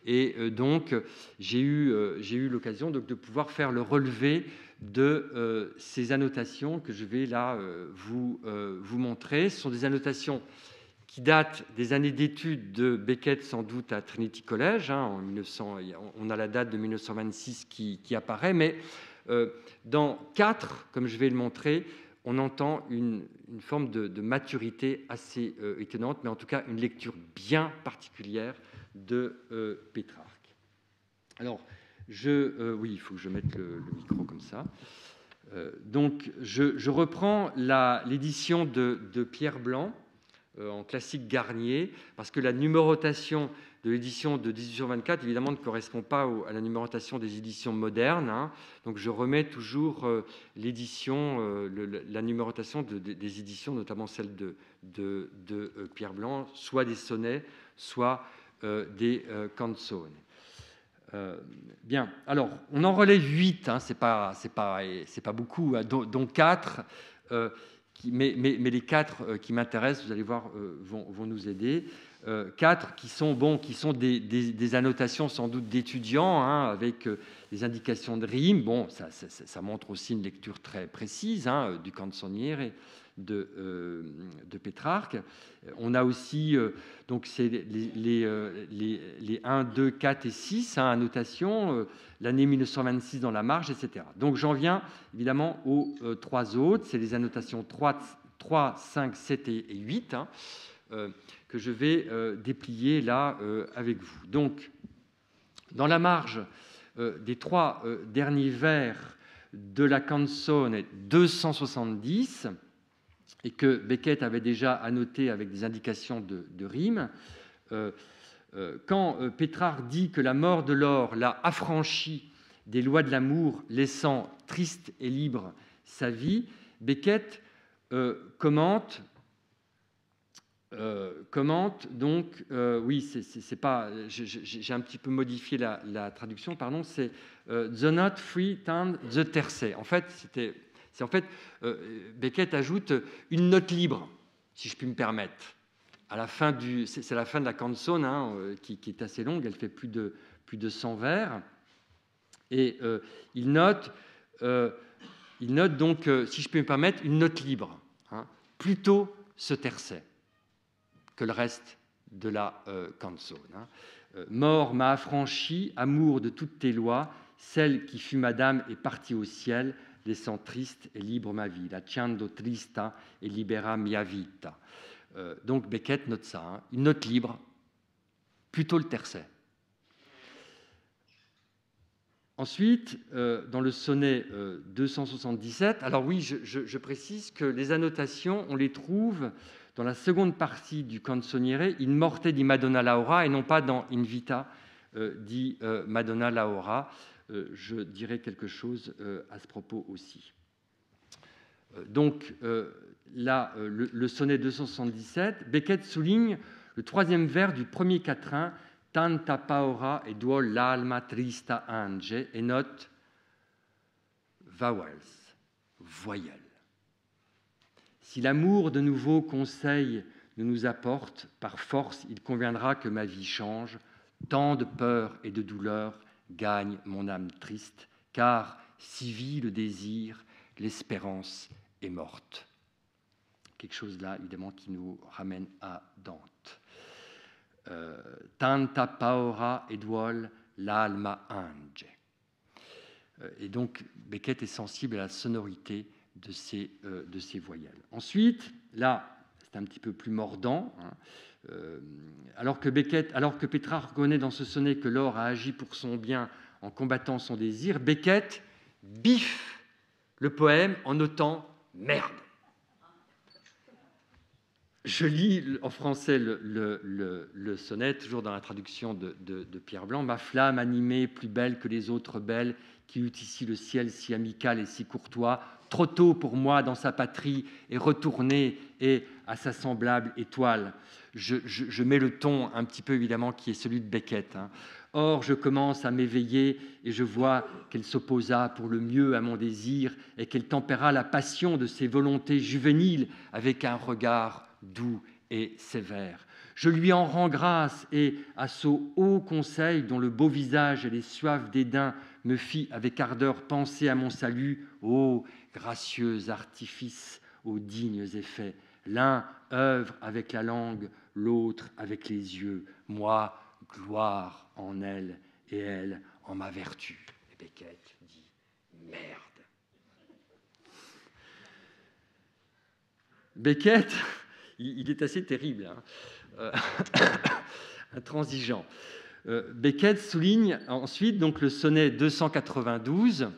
et donc j'ai eu l'occasion de pouvoir faire le relevé de ces annotations que je vais là vous montrer. Ce sont des annotations qui datent des années d'études de Beckett, sans doute à Trinity College. En 1900, on a la date de 1926 qui apparaît, mais dans 4, comme je vais le montrer, on entend une forme de maturité assez étonnante, mais en tout cas une lecture bien particulière de Pétrarque. Alors, oui, il faut que je mette le micro comme ça. Donc, je reprends l'édition de Pierre Blanc, en classique Garnier, parce que la numérotation de l'édition de 1824, évidemment, ne correspond pas à la numérotation des éditions modernes. Donc je remets toujours l'édition, la numérotation des éditions, notamment celle de Pierre Blanc, soit des sonnets, soit des canzoni. Bien, alors on en relève 8, c'est pas beaucoup, dont 4. Mais les 4 qui m'intéressent, vous allez voir, vont nous aider. 4 qui sont des annotations sans doute d'étudiants, avec des indications de rimes. Bon, ça montre aussi une lecture très précise du canzoniere de Pétrarque. On a aussi donc c'est les 1, 2, 4 et 6 annotations, l'année 1926 dans la marge, etc. Donc j'en viens évidemment aux 3 autres, c'est les annotations 3, 5, 7 et 8 que je vais déplier là avec vous. Donc dans la marge des 3 derniers vers de la canzone 270, et que Beckett avait déjà annoté avec des indications de rimes, quand Pétrarque dit que la mort de Laure l'a affranchi des lois de l'amour, laissant triste et libre sa vie, Beckett commente donc, oui, c'est pas, j'ai un petit peu modifié la traduction, pardon, c'est the not free and the terce. En fait, Beckett ajoute une note libre, si je puis me permettre. À la fin c'est la fin de la canzone, qui est assez longue, elle fait plus de 100 vers, et il note donc, si je peux me permettre, une note libre, plutôt ce terce que le reste de la canzone. Mort m'a affranchi, amour de toutes tes lois, celle qui fut madame est partie au ciel, laissant triste et libre ma vie. Lasciando trista e libera mia vita. Donc Beckett note ça, une note libre, plutôt le terce. Ensuite, dans le sonnet 277, alors oui, je précise que les annotations, on les trouve dans la seconde partie du canzoniere, In morte di Madonna Laura, et non pas dans In vita di Madonna Laura. Je dirai quelque chose à ce propos aussi. Donc là, le sonnet 277, Beckett souligne le 3e vers du premier quatrain, Tanta paura e duol l'alma trista ange, et note vowels, voyelles. Si l'amour de nouveaux conseils ne nous apporte, par force, il conviendra que ma vie change. Tant de peur et de douleur gagne mon âme triste, car si vit le désir, l'espérance est morte. Quelque chose là, évidemment, qui nous ramène à Dante. Tanta paura e duol l'alma ange. Et donc, Beckett est sensible à la sonorité de ces voyelles. Ensuite, là, c'est un petit peu plus mordant. Alors que Pétrarque reconnaît dans ce sonnet que Laure a agi pour son bien en combattant son désir, Beckett biffe le poème en notant « merde ». Je lis en français le sonnet, toujours dans la traduction de Pierre Blanc. « Ma flamme animée, plus belle que les autres belles, qui eut ici le ciel si amical et si courtois, trop tôt pour moi dans sa patrie, est retourné et à sa semblable étoile. Je mets le ton un petit peu évidemment qui est celui de Beckett. Or, je commence à m'éveiller et je vois qu'elle s'opposa pour le mieux à mon désir et qu'elle tempéra la passion de ses volontés juvéniles avec un regard doux et sévère. Je lui en rends grâce et, à ce haut conseil dont le beau visage et les suaves dédains me fit avec ardeur penser à mon salut, ô gracieux artifice, aux dignes effets, l'un œuvre avec la langue, l'autre avec les yeux, moi, gloire en elle et elle en ma vertu. Et Beckett dit merde. Beckett, il est assez terrible, intransigeant. Beckett souligne ensuite donc le sonnet 292.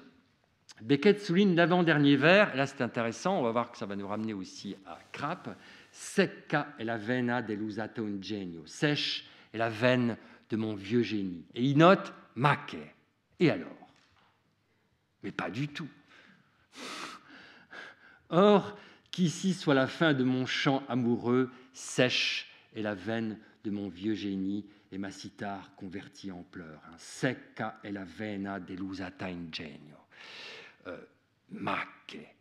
Beckett souligne l'avant-dernier vers. Là, c'est intéressant. On va voir que ça va nous ramener aussi à Krapp. Secca è la vena dell'usato ingegno. Sèche est la veine de mon vieux génie. Et il note Mache. Et alors? Mais pas du tout. Or, qu'ici soit la fin de mon chant amoureux, sèche est la veine de mon vieux génie et ma cithare convertie en pleurs. Secca è la vena dell'usata ingegno. Mache.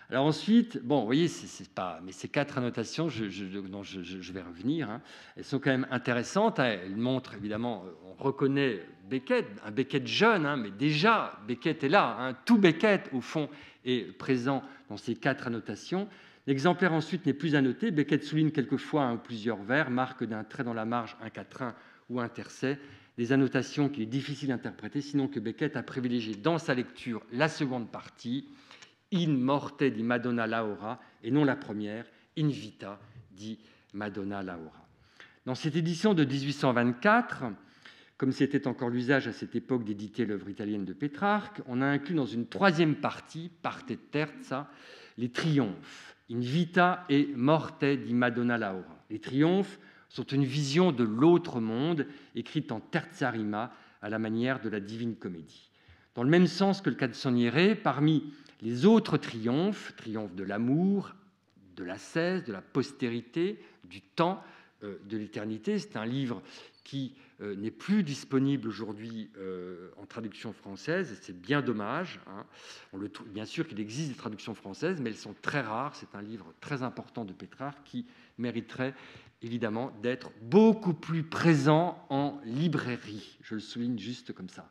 Alors ensuite, bon, vous voyez, c'est pas, mais ces quatre annotations, dont je vais revenir, elles sont quand même intéressantes. Elles montrent évidemment, on reconnaît Beckett, un Beckett jeune, mais déjà Beckett est là. Tout Beckett, au fond, est présent dans ces quatre annotations. L'exemplaire ensuite n'est plus annoté. Beckett souligne quelquefois plusieurs vers, marque d'un trait dans la marge, un quatrain ou un tercet, des annotations qu'il est difficile d'interpréter, sinon que Beckett a privilégié dans sa lecture la seconde partie, in morte di Madonna Laura, et non la première, in vita di Madonna Laura. Dans cette édition de 1824, comme c'était encore l'usage à cette époque d'éditer l'œuvre italienne de Pétrarque, on a inclus dans une troisième partie, parte terza, les triomphes, in vita et morte di Madonna Laura. Les triomphes sont une vision de l'autre monde, écrite en terza rima, à la manière de la Divine Comédie. Dans le même sens que le Canzoniere, parmi les autres triomphes, triomphe de l'amour, de l'ascèse, de la postérité, du temps, de l'éternité. C'est un livre qui n'est plus disponible aujourd'hui en traduction française, et c'est bien dommage. Bien sûr qu'il existe des traductions françaises, mais elles sont très rares. C'est un livre très important de Pétrarque qui mériterait évidemment d'être beaucoup plus présent en librairie. Je le souligne juste comme ça.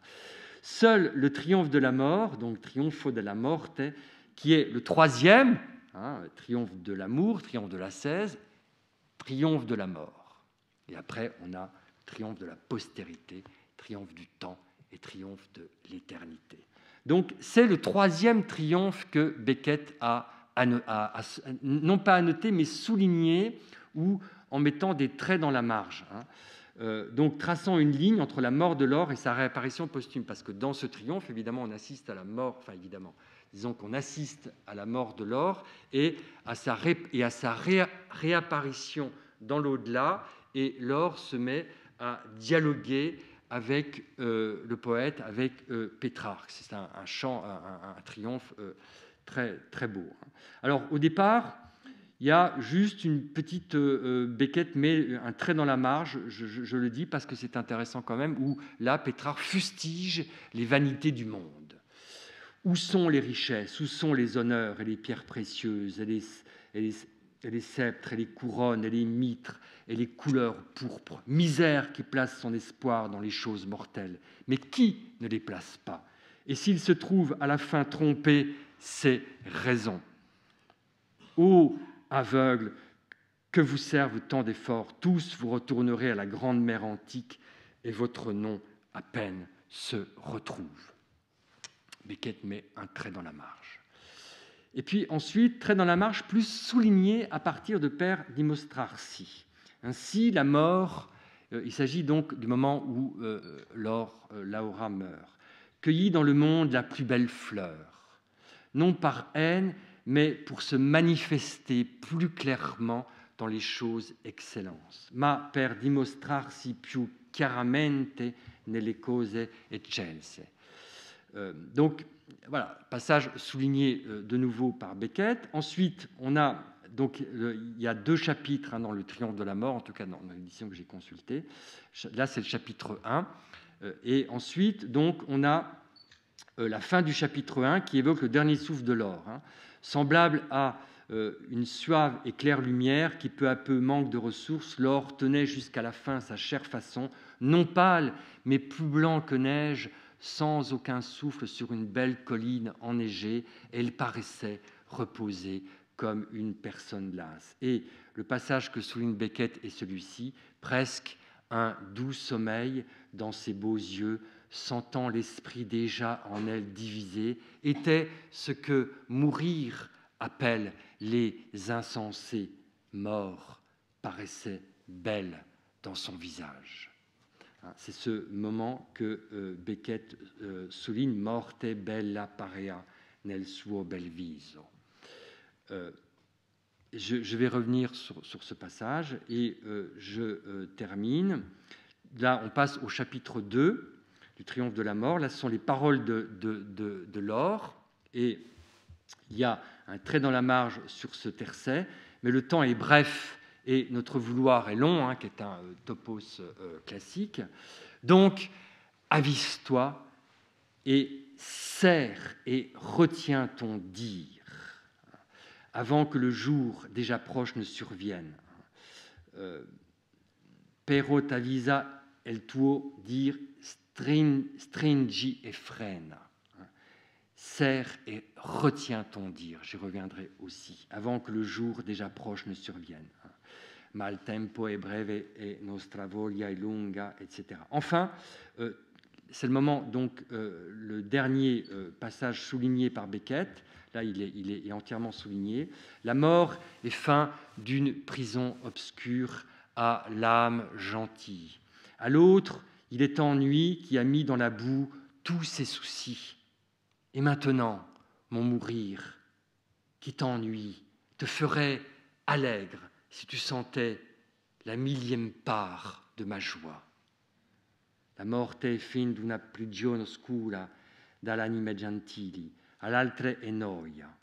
Seul le triomphe de la mort, donc triompho della morte, qui est le troisième, triomphe de l'amour, triomphe de l'ascèse, triomphe de la mort. Et après, on a triomphe de la postérité, triomphe du temps et triomphe de l'éternité. Donc, c'est le troisième triomphe que Beckett a non pas annoté, mais souligné ou en mettant des traits dans la marge. Donc traçant une ligne entre la mort de l'or et sa réapparition posthume, parce que dans ce triomphe, évidemment, on assiste à la mort, enfin évidemment, disons qu'on assiste à la mort de l'or et à sa réapparition dans l'au-delà, et l'or se met à dialoguer avec le poète, avec Pétrarque. C'est un chant, un triomphe très, très beau. Alors au départ, il y a juste une petite... Beckett met un trait dans la marge, je le dis parce que c'est intéressant quand même, où là, Pétrarque fustige les vanités du monde. Où sont les richesses, où sont les honneurs et les pierres précieuses, et les sceptres, et les couronnes, et les mitres, et les couleurs pourpres. Misère qui place son espoir dans les choses mortelles. Mais qui ne les place pas? Et s'il se trouve à la fin trompé, c'est raison. Ô aveugles, que vous servent tant d'efforts, tous vous retournerez à la grande mer antique et votre nom à peine se retrouve. Beckett met un trait dans la marge. Et puis ensuite, trait dans la marge plus souligné à partir de Père Dimostrarsi. Ainsi, la mort, il s'agit donc du moment où Laura meurt, cueillie dans le monde la plus belle fleur, non par haine, mais pour se manifester plus clairement dans les choses excellences. Ma per dimostrarsi più chiaramente nelle cose eccelse. Donc, voilà, passage souligné de nouveau par Beckett. Ensuite, on a, donc, il y a 2 chapitres dans le Triomphe de la mort, en tout cas dans l'édition que j'ai consultée. Là, c'est le chapitre 1. Et ensuite, donc, on a la fin du chapitre 1 qui évoque le dernier souffle de l'or, semblable à une suave et claire lumière qui peu à peu manque de ressources. L'or tenait jusqu'à la fin sa chère façon, non pâle, mais plus blanc que neige, sans aucun souffle sur une belle colline enneigée, et il paraissait reposer comme une personne lasse. Et le passage que souligne Beckett est celui-ci, presque un doux sommeil dans ses beaux yeux, sentant l'esprit déjà en elle divisé, était ce que mourir appelle les insensés. Mort paraissait belle dans son visage. C'est ce moment que Beckett souligne, morte bella parea nel suo bel viso. Je vais revenir sur ce passage et je termine. Là, on passe au chapitre 2 du Triomphe de la mort. Là, ce sont les paroles de l'or et il y a un trait dans la marge sur ce tercet, mais le temps est bref et notre vouloir est long, qui est un topos classique. Donc, avise-toi et serre et retiens ton dire, avant que le jour déjà proche ne survienne. Pero t'avisa el tuo dir stringi e frena. Serre et retiens ton dire, j'y reviendrai aussi, avant que le jour déjà proche ne survienne. Ma il tempo è breve e nostra voglia è lunga, etc. Enfin, c'est le moment, donc, le dernier passage souligné par Beckett, là il est entièrement souligné, la mort est fin d'une prison obscure à l'âme gentille. À l'autre, il est ennui qui a mis dans la boue tous ses soucis. Et maintenant, mon mourir, qui t'ennuie, te ferait allègre si tu sentais la 1000e part de ma joie. La morte è fin d'una prigione oscura dall'anime gentili, all'altre è noia,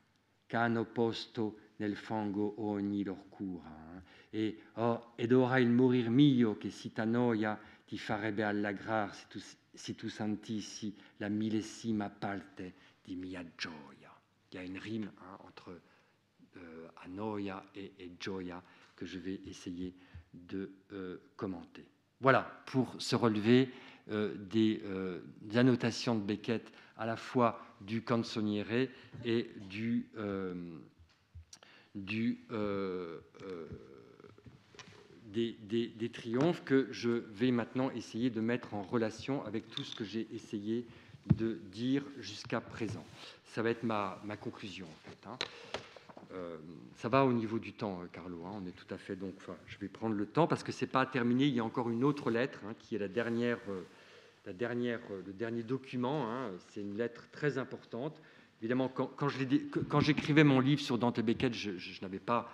che hanno posto nel fango ogni lor cura. Ed ora il morir mio che si t'annoia ti farebbe allagrar si tu sentissi la millesima parte di mia gioia. Il y a une rime entre annoia et gioia que je vais essayer de commenter. Voilà, pour se relever des annotations de Beckett à la fois du Canzoniere et des triomphes que je vais maintenant essayer de mettre en relation avec tout ce que j'ai essayé de dire jusqu'à présent. Ça va être ma conclusion, en fait. Ça va au niveau du temps, Carlo. On est tout à fait... Donc, je vais prendre le temps parce que ce n'est pas terminé. Il y a encore une autre lettre qui est le dernier document. C'est une lettre très importante. Évidemment, quand j'écrivais mon livre sur Dante Beckett, je n'avais pas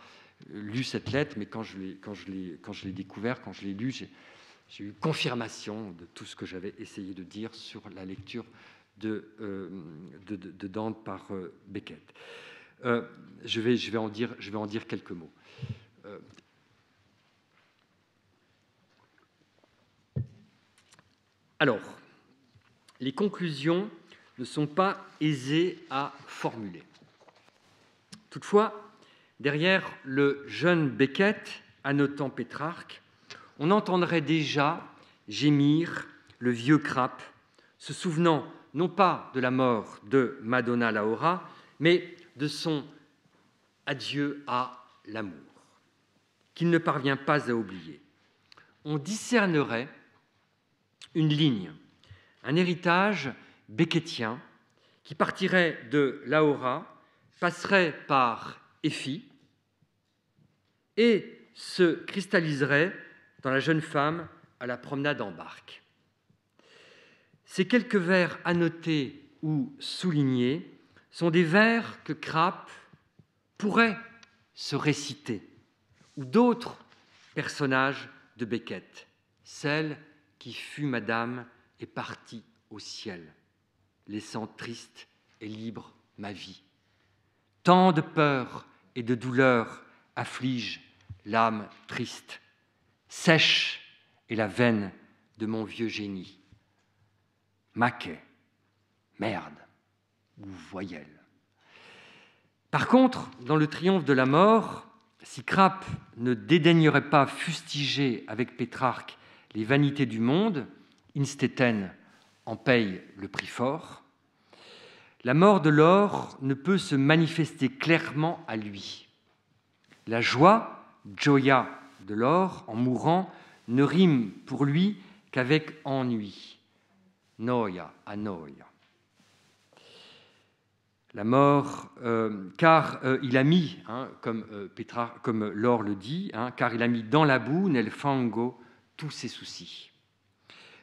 lu cette lettre, mais quand je l'ai découvert, quand je l'ai lu, j'ai eu confirmation de tout ce que j'avais essayé de dire sur la lecture de Dante par Beckett. Je vais en dire quelques mots. Alors, les conclusions ne sont pas aisées à formuler. Toutefois, derrière le jeune Beckett, annotant Pétrarque, on entendrait déjà gémir le vieux Crappe, se souvenant non pas de la mort de Madonna Laura, mais de son adieu à l'amour, qu'il ne parvient pas à oublier. On discernerait une ligne, un héritage beckettien qui partirait de Laura, passerait par Effie et se cristalliserait dans la jeune femme à la promenade en barque. Ces quelques vers annotés ou soulignés sont des vers que Crappe pourrait se réciter, ou d'autres personnages de Beckett, celle qui fut madame est parti au ciel, laissant triste et libre ma vie. Tant de peur et de douleur affligent l'âme triste, sèche est la veine de mon vieux génie. Maquet, merde ou voyelle. Par contre, dans le triomphe de la mort, si Crappe ne dédaignerait pas fustiger avec Pétrarque les vanités du monde, Innstetten en paye le prix fort. La mort de Laure ne peut se manifester clairement à lui. La joie, Gioia de Laure, en mourant, ne rime pour lui qu'avec ennui. Noia a noia. La mort, car il a mis, comme Laure le dit, car il a mis dans la boue, nel fango, tous ses soucis.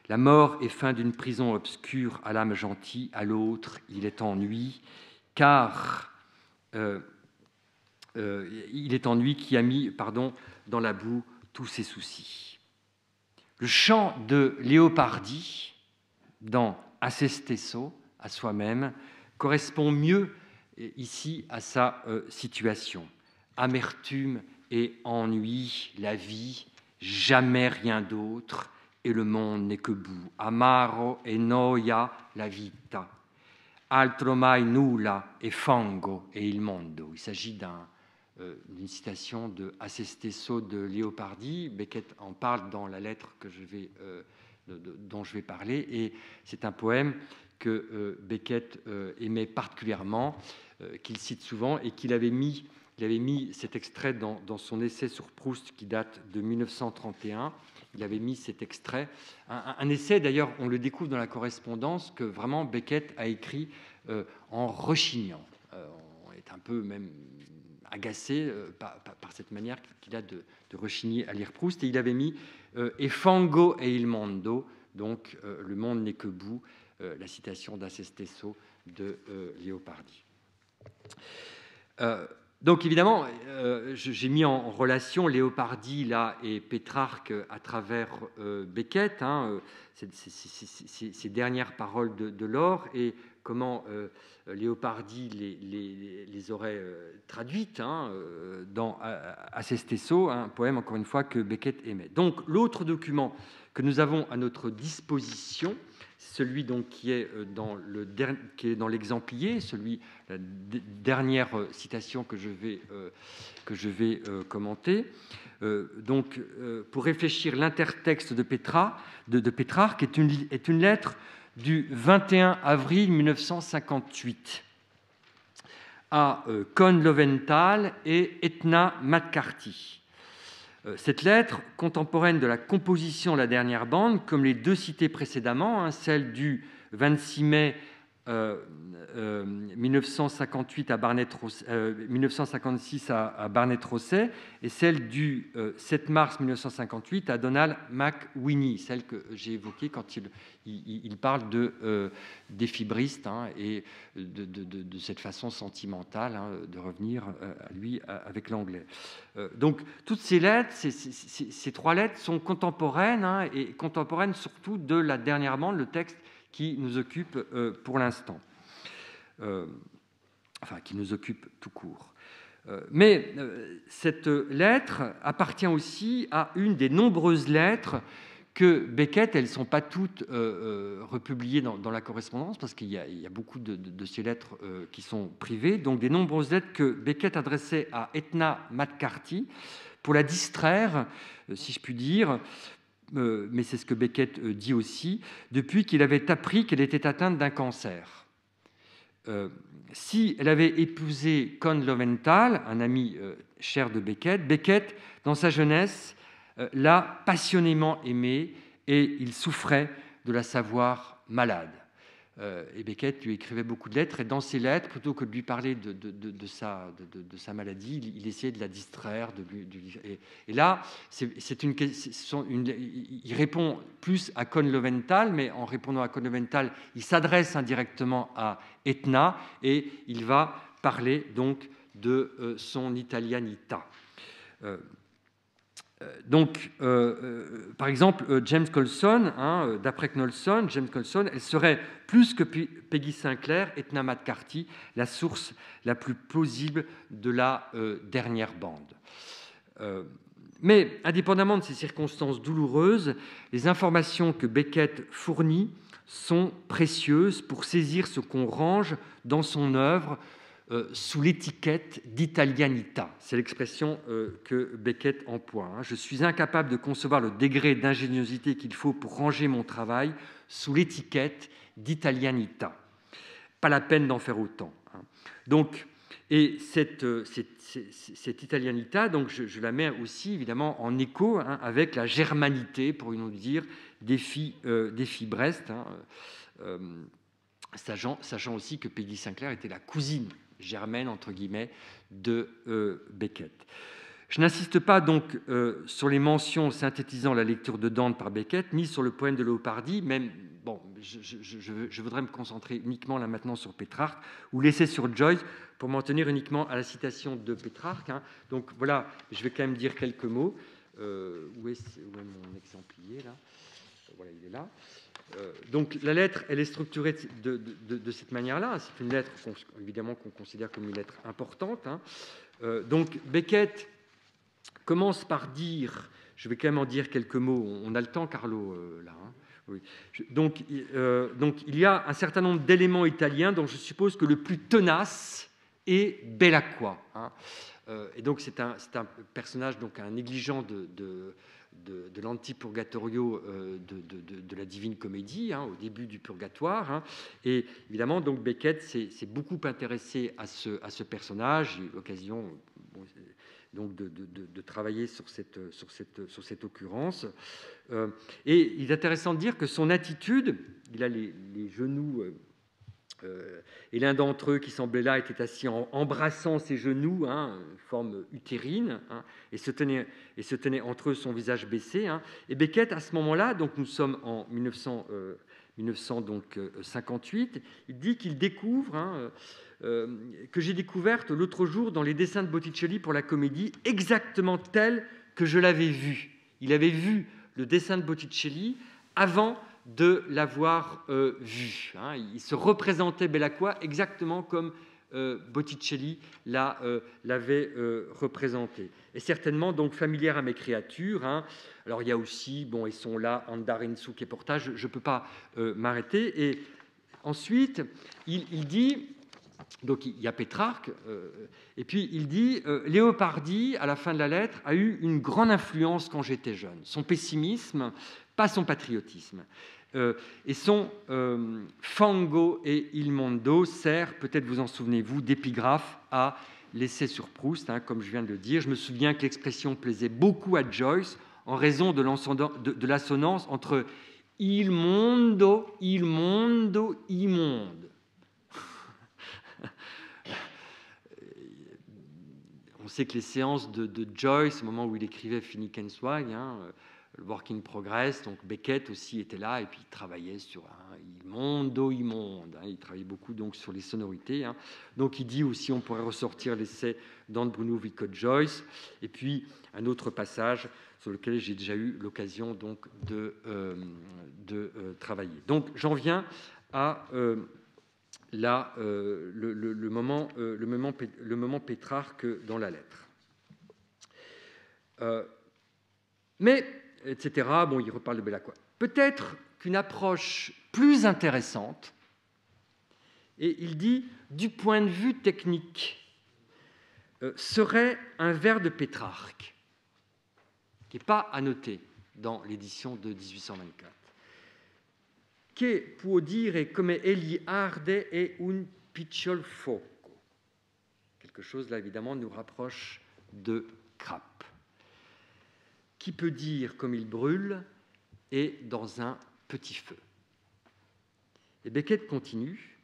La mort est fin d'une prison obscure à l'âme gentille, à l'autre il est ennui, car il est ennui qui a mis, dans la boue tous ses soucis. Le chant de Léopardi dans Acestesso, à soi-même, correspond mieux ici à sa situation. Amertume et ennui, la vie, jamais rien d'autre, et le monde n'est que boue. Amaro e noia la vita, altro mai nulla e fango e il mondo. Il s'agit d'une citation de Acestesso de Léopardi. Beckett en parle dans la lettre dont je vais parler, et c'est un poème que Beckett aimait particulièrement, qu'il cite souvent, et il avait mis cet extrait dans son essai sur Proust qui date de 1931. Il avait mis cet extrait, un essai d'ailleurs, on le découvre dans la correspondance, que vraiment Beckett a écrit en rechignant. On est un peu même agacé par cette manière qu'il a de rechigner à lire Proust, et il avait mis E fango e il mondo, donc le monde n'est que boue, la citation d'Acestesso de Léopardi. Donc évidemment, j'ai mis en relation Léopardi là et Pétrarque à travers Beckett, ces dernières paroles de Laure, et comment Léopardi les aurait traduites dans Acestesso, un poème encore une fois que Beckett aimait. Donc l'autre document que nous avons à notre disposition, celui donc qui est dans l'exemplier, la dernière citation que je vais commenter. Donc, pour réfléchir, l'intertexte de Pétrarque est une lettre du 21 avril 1958 à Con Loventhal et Etna McCarthy. Cette lettre, contemporaine de la composition de la dernière bande, comme les deux citées précédemment, celle du 26 mai 1958 à 1956 à Barnett-Rosset, et celle du 7 mars 1958 à Donald McWhinney, celle que j'ai évoquée quand il parle des fibristes et de cette façon sentimentale de revenir à lui avec l'anglais. Donc toutes ces lettres, ces trois lettres sont contemporaines, et contemporaines surtout de la dernière bande, le texte qui nous occupe pour l'instant, qui nous occupe tout court. Mais cette lettre appartient aussi à une des nombreuses lettres que Beckett, elles ne sont pas toutes republiées dans la correspondance, parce qu'il y a beaucoup de ces lettres qui sont privées, donc des nombreuses lettres que Beckett adressait à Etna McCarthy pour la distraire, si je puis dire, mais c'est ce que Beckett dit aussi, depuis qu'il avait appris qu'elle était atteinte d'un cancer. Si elle avait épousé Con Loventhal, un ami cher de Beckett, Beckett, dans sa jeunesse, l'a passionnément aimée, et il souffrait de la savoir malade. Et Beckett lui écrivait beaucoup de lettres, et dans ces lettres, plutôt que de lui parler de sa maladie, il essayait de la distraire. Et là, il répond plus à Con Loventhal, mais en répondant à Con Loventhal, il s'adresse indirectement à Etna, et il va parler donc de son italianita. Donc, par exemple, James Colson, d'après Knowlson, James Colson, elle serait plus que Peggy Sinclair et Tna McCarthy la source la plus plausible de la dernière bande. Mais, indépendamment de ces circonstances douloureuses, les informations que Beckett fournit sont précieuses pour saisir ce qu'on range dans son œuvre sous l'étiquette d'italianita. C'est l'expression que Beckett emploie. Je suis incapable de concevoir le degré d'ingéniosité qu'il faut pour ranger mon travail sous l'étiquette d'italianita. Pas la peine d'en faire autant. Donc, et cette italianita, donc je la mets aussi évidemment en écho avec la germanité, pourrions dire, des filles Brest, sachant aussi que Peggy Sinclair était la cousine germaine, entre guillemets, de Beckett. Je n'insiste pas donc sur les mentions synthétisant la lecture de Dante par Beckett, ni sur le poème de Leopardi, même, bon, je voudrais me concentrer uniquement là maintenant sur Pétrarque, ou laisser sur Joyce pour m'en tenir uniquement à la citation de Pétrarque. Donc voilà, je vais quand même dire quelques mots. Où est mon exemplier là ? Voilà, il est là. Donc la lettre, elle est structurée de cette manière-là. C'est une lettre, évidemment, qu'on considère comme une lettre importante. Donc Beckett commence par dire, je vais quand même en dire quelques mots, on a le temps, Carlo, là. Oui. Donc il y a un certain nombre d'éléments italiens dont je suppose que le plus tenace est Belacqua. Et donc c'est un personnage, donc un négligent de l'antipurgatorio de la Divine Comédie, au début du Purgatoire. Et évidemment, donc Beckett s'est beaucoup intéressé à ce personnage. J'ai eu l'occasion donc de travailler sur cette occurrence. Et il est intéressant de dire que son attitude, il a les genoux... et l'un d'entre eux qui semblait là était assis en embrassant ses genoux, forme utérine, et se tenait entre eux son visage baissé. Et Beckett, à ce moment-là, donc nous sommes en 1958, il dit qu'il découvre, que j'ai découverte l'autre jour dans les dessins de Botticelli pour la comédie, exactement tel que je l'avais vu. Il avait vu le dessin de Botticelli avant de l'avoir vu. Il se représentait Belacqua exactement comme Botticelli l'avait représenté. Et certainement donc familière à mes créatures. Alors il y a aussi, bon, ils sont là, Andarinsu qui est portage, je ne peux pas m'arrêter. Et ensuite, il dit, donc il y a Pétrarque, et puis il dit, Leopardi, à la fin de la lettre, a eu une grande influence quand j'étais jeune. Son pessimisme, pas son patriotisme. Et son Fango et il mondo sert, peut-être vous en souvenez-vous, d'épigraphe à l'essai sur Proust, comme je viens de le dire. Je me souviens que l'expression plaisait beaucoup à Joyce en raison de l'assonance entre il mondo, immonde. On sait que les séances de Joyce, au moment où il écrivait Finickenschwein, le Work in Progress, donc Beckett aussi était là et puis il travaillait sur immondo, immonde. Il travaillait beaucoup donc sur les sonorités. Donc il dit aussi, on pourrait ressortir l'essai d'Anne Bruno Vico Joyce, et puis un autre passage sur lequel j'ai déjà eu l'occasion donc de travailler. Donc j'en viens à le moment Pétrarque dans la lettre. Mais etc. Bon, il reparle de Belacqua. Peut-être qu'une approche plus intéressante, et il dit, du point de vue technique, serait un vers de Pétrarque, qui n'est pas annoté dans l'édition de 1824. Che può dire come egli arde e un picciol fuoco. Quelque chose, là, évidemment, nous rapproche de Crappe. Qui peut dire comme il brûle et dans un petit feu. Et Beckett continue.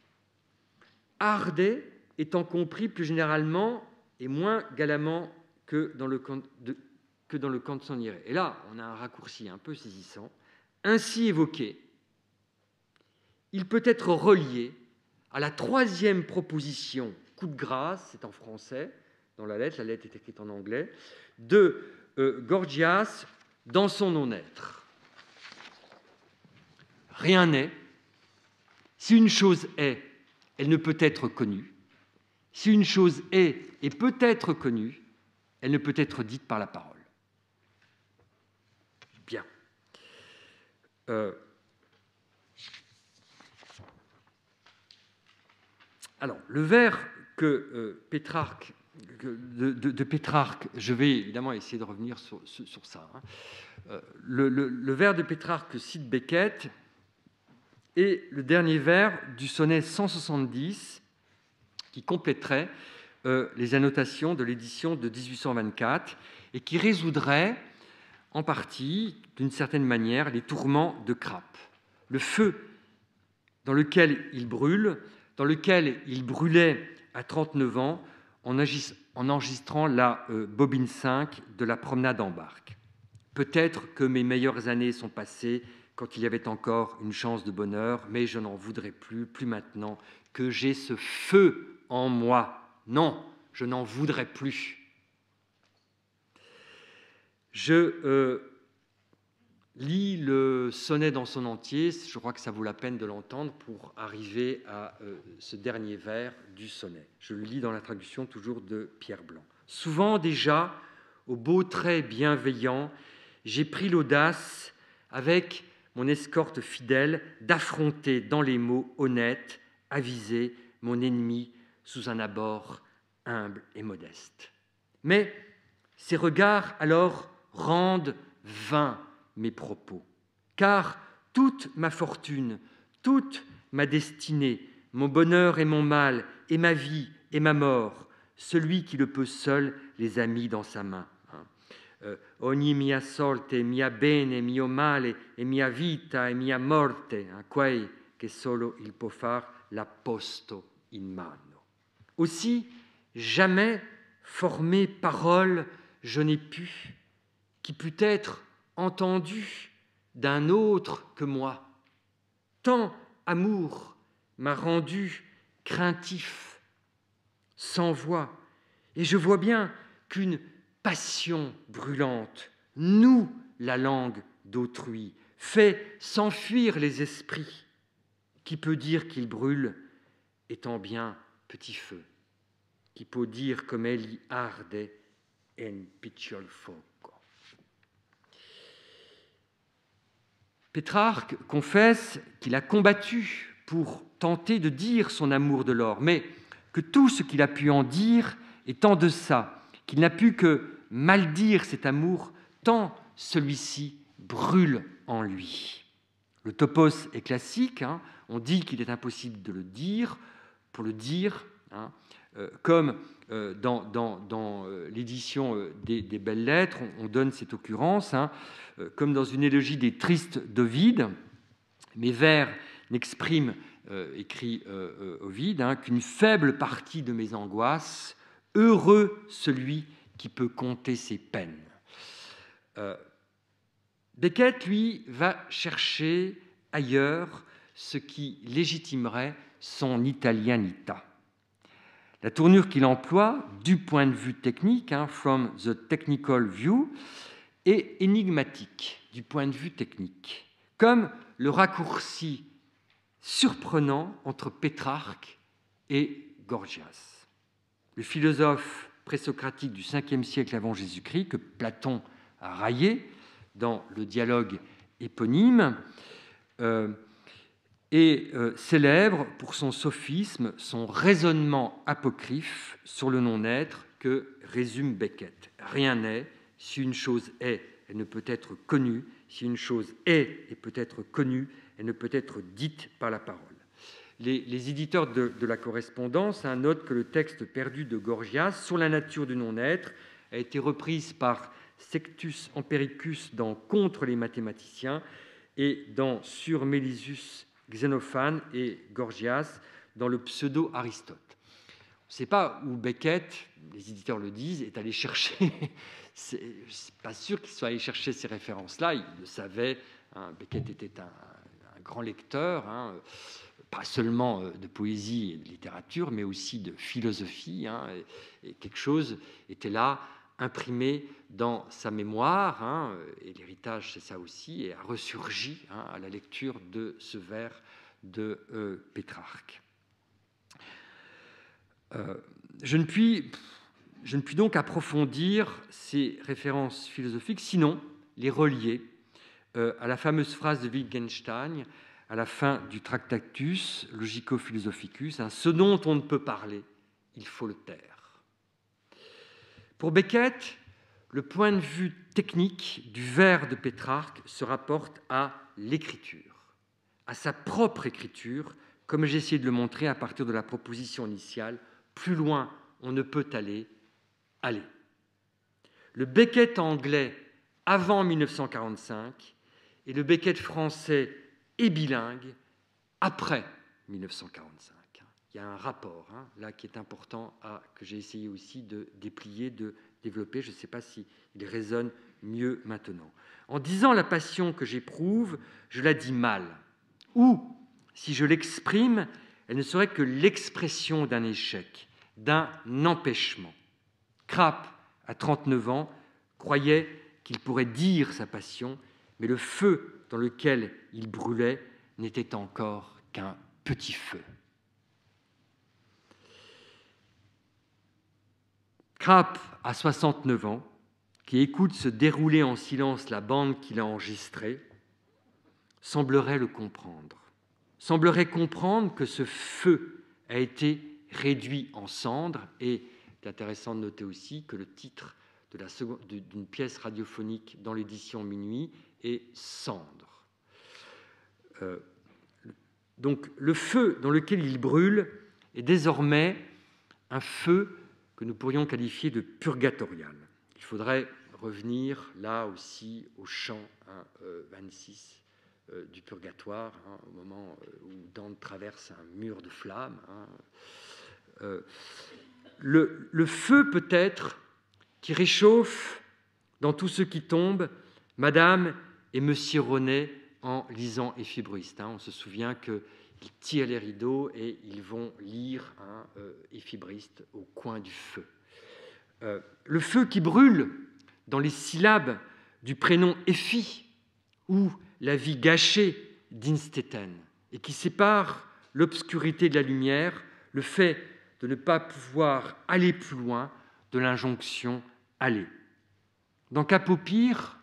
Arde étant compris plus généralement et moins galamment que dans le canzoniere. Et là, on a un raccourci un peu saisissant. Ainsi évoqué, il peut être relié à la troisième proposition, coup de grâce, c'est en français, dans la lettre est écrite en anglais, de Gorgias dans son non-être. Rien n'est. Si une chose est, elle ne peut être connue. Si une chose est et peut être connue, elle ne peut être dite par la parole. Bien. Alors, le vers que Pétrarque, de Pétrarque, je vais évidemment essayer de revenir sur ça. Le vers de Pétrarque que cite Beckett est le dernier vers du sonnet 170 qui compléterait les annotations de l'édition de 1824 et qui résoudrait en partie, d'une certaine manière, les tourments de Crappe. Le feu dans lequel il brûle, dans lequel il brûlait à 39 ans en enregistrant la bobine 5 de la promenade en barque. Peut-être que mes meilleures années sont passées quand il y avait encore une chance de bonheur, mais je n'en voudrais plus maintenant que j'ai ce feu en moi. Non, je n'en voudrais plus. Je lis le sonnet dans son entier, je crois que ça vaut la peine de l'entendre pour arriver à ce dernier vers du sonnet. Je le lis dans la traduction toujours de Pierre Blanc. Souvent déjà, au beau trait bienveillant, j'ai pris l'audace, avec mon escorte fidèle, d'affronter dans les mots honnêtes, avisés, mon ennemi sous un abord humble et modeste. Mais ces regards alors rendent vains mes propos, car toute ma fortune, toute ma destinée, mon bonheur et mon mal, et ma vie et ma mort, celui qui le peut seul les a mis dans sa main. Ogni mia sorte, mia bene, mio male, e mia vita, e mia morte, quei che solo il può far, l'ha posto in mano. Aussi, jamais former parole je n'ai pu, qui pût être entendu d'un autre que moi. Tant amour m'a rendu craintif, sans voix, et je vois bien qu'une passion brûlante noue la langue d'autrui, fait s'enfuir les esprits. Qui peut dire qu'il brûle, étant bien petit feu? Qui peut dire comme egli arde en piccol fuoco? Pétrarque confesse qu'il a combattu pour tenter de dire son amour de l'or, mais que tout ce qu'il a pu en dire est en deçà, qu'il n'a pu que mal dire cet amour, tant celui-ci brûle en lui. Le topos est classique, on dit qu'il est impossible de le dire, pour le dire, comme dans l'édition des Belles Lettres, on donne cette occurrence, comme dans une élogie des Tristes d'Ovide, mes vers n'expriment, écrit Ovide, qu'une faible partie de mes angoisses, heureux celui qui peut compter ses peines. Beckett, lui, va chercher ailleurs ce qui légitimerait son italianita. La tournure qu'il emploie, du point de vue technique, from the technical view, est énigmatique du point de vue technique, comme le raccourci surprenant entre Pétrarque et Gorgias. Le philosophe présocratique du 5e siècle avant Jésus-Christ, que Platon a raillé dans le dialogue éponyme, est célèbre pour son sophisme, son raisonnement apocryphe sur le non-être que résume Beckett. Rien n'est, si une chose est, elle ne peut être connue, si une chose est et peut être connue, elle ne peut être dite par la parole. Les éditeurs de la correspondance notent que le texte perdu de Gorgias sur la nature du non-être a été reprise par Sextus Empiricus dans Contre les mathématiciens et dans Sur Mélisus Xénophane et Gorgias dans le pseudo-Aristote. On ne sait pas où Beckett, les éditeurs le disent, est allé chercher. C'est pas sûr qu'il soit allé chercher ces références-là. Il le savait. Beckett était un grand lecteur, pas seulement de poésie et de littérature, mais aussi de philosophie. Et quelque chose était là imprimé dans sa mémoire, hein, et l'héritage c'est ça aussi, et a ressurgi hein, à la lecture de ce vers de Pétrarque. Je ne puis donc approfondir ces références philosophiques, sinon les relier à la fameuse phrase de Wittgenstein à la fin du Tractatus Logico-Philosophicus, hein, « ce dont on ne peut parler, il faut le taire ». Pour Beckett, le point de vue technique du vers de Pétrarque se rapporte à l'écriture, à sa propre écriture, comme j'ai essayé de le montrer à partir de la proposition initiale, plus loin on ne peut aller, allez. Le Beckett anglais avant 1945 et le Beckett français et bilingue après 1945. Il y a un rapport hein, là qui est important, que j'ai essayé aussi de déplier, de développer. Je ne sais pas s'il résonne mieux maintenant. En disant la passion que j'éprouve, je la dis mal. Ou, si je l'exprime, elle ne serait que l'expression d'un échec, d'un empêchement. Krapp, à 39 ans, croyait qu'il pourrait dire sa passion, mais le feu dans lequel il brûlait n'était encore qu'un petit feu. Krapp, à 69 ans, qui écoute se dérouler en silence la bande qu'il a enregistrée, semblerait le comprendre. Semblerait comprendre que ce feu a été réduit en cendres, et c'est intéressant de noter aussi que le titre d'une pièce radiophonique dans l'édition Minuit est « Cendres ». Donc le feu dans lequel il brûle est désormais un feu que nous pourrions qualifier de purgatorial. Il faudrait revenir là aussi au chant 26 du purgatoire, hein, au moment où Dante traverse un mur de flammes. Hein. Le feu peut-être qui réchauffe dans tout ce qui tombe, Madame et Monsieur Ronet en lisant Éphibriste. Hein. On se souvient qu'ils tirent les rideaux et ils vont lire Éphibriste au coin du feu. Le feu qui brûle dans les syllabes du prénom Éphi, ou la vie gâchée d'Innstetten, et qui sépare l'obscurité de la lumière, le fait de ne pas pouvoir aller plus loin de l'injonction « aller ». Dans Capopire,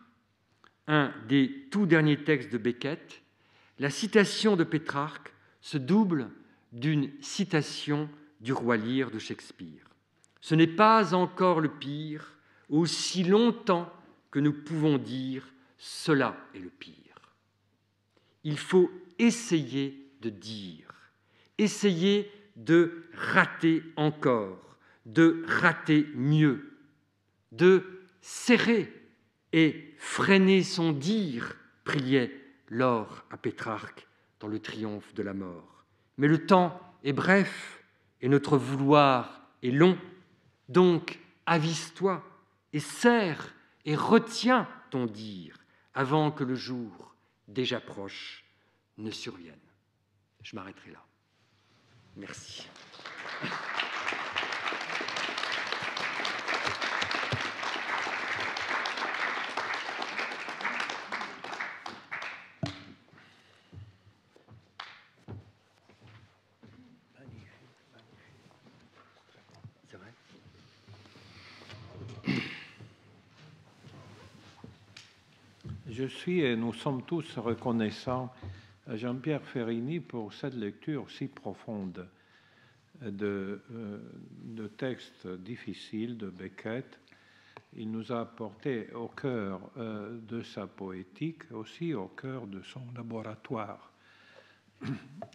un des tout derniers textes de Beckett, la citation de Pétrarque se double d'une citation du Roi Lear de Shakespeare. Ce n'est pas encore le pire, aussi longtemps que nous pouvons dire cela est le pire. Il faut essayer de dire, essayer de rater encore, de rater mieux, de serrer et freiner son dire, priait Laure à Pétrarque dans le triomphe de la mort. Mais le temps est bref et notre vouloir est long, donc avise-toi et serre et retiens ton dire avant que le jour déjà proche ne survienne. Je m'arrêterai là. Merci. C'est vrai ? Je suis et nous sommes tous reconnaissants à Jean-Pierre Ferrini pour cette lecture si profonde de textes difficiles de Beckett. Il nous a apporté au cœur de sa poétique, aussi au cœur de son laboratoire.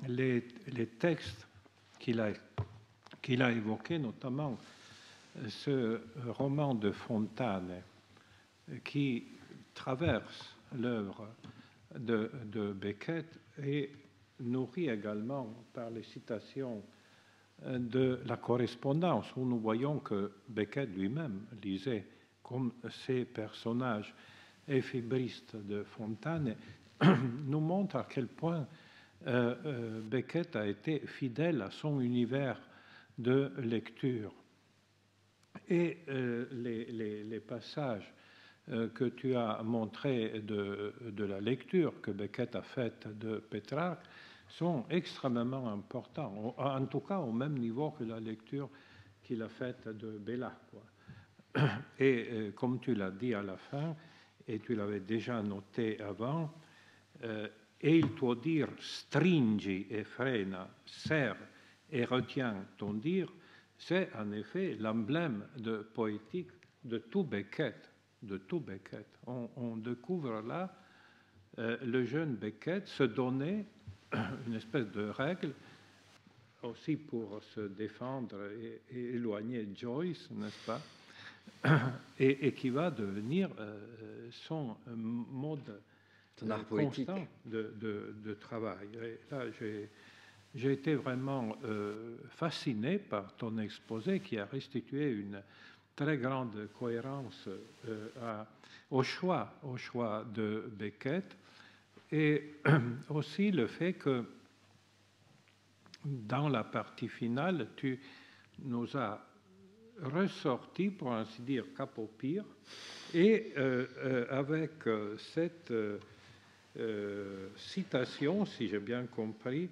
Les textes qu'il a évoqués, notamment ce roman de Fontane qui traverse l'œuvre de Beckett et nourri également par les citations de la correspondance, où nous voyons que Beckett lui-même lisait comme ces personnages éphibristes de Fontane, nous montre à quel point Beckett a été fidèle à son univers de lecture. Et les passages que tu as montrés de la lecture que Beckett a faite de Pétrarque sont extrêmement importants, en tout cas au même niveau que la lecture qu'il a faite de Bella, quoi. Et comme tu l'as dit à la fin, et tu l'avais déjà noté avant, et il doit dire stringi et frena, serre et retient ton dire, c'est en effet l'emblème de poétique de tout Beckett. De tout Beckett. On découvre là le jeune Beckett se donner une espèce de règle aussi pour se défendre et éloigner Joyce, n'est-ce pas, et qui va devenir son mode constant de travail. Et là, j'ai été vraiment fasciné par ton exposé qui a restitué une très grande cohérence au choix de Beckett, et aussi le fait que dans la partie finale, tu nous as ressorti, pour ainsi dire, cap au pire, et avec cette citation, si j'ai bien compris,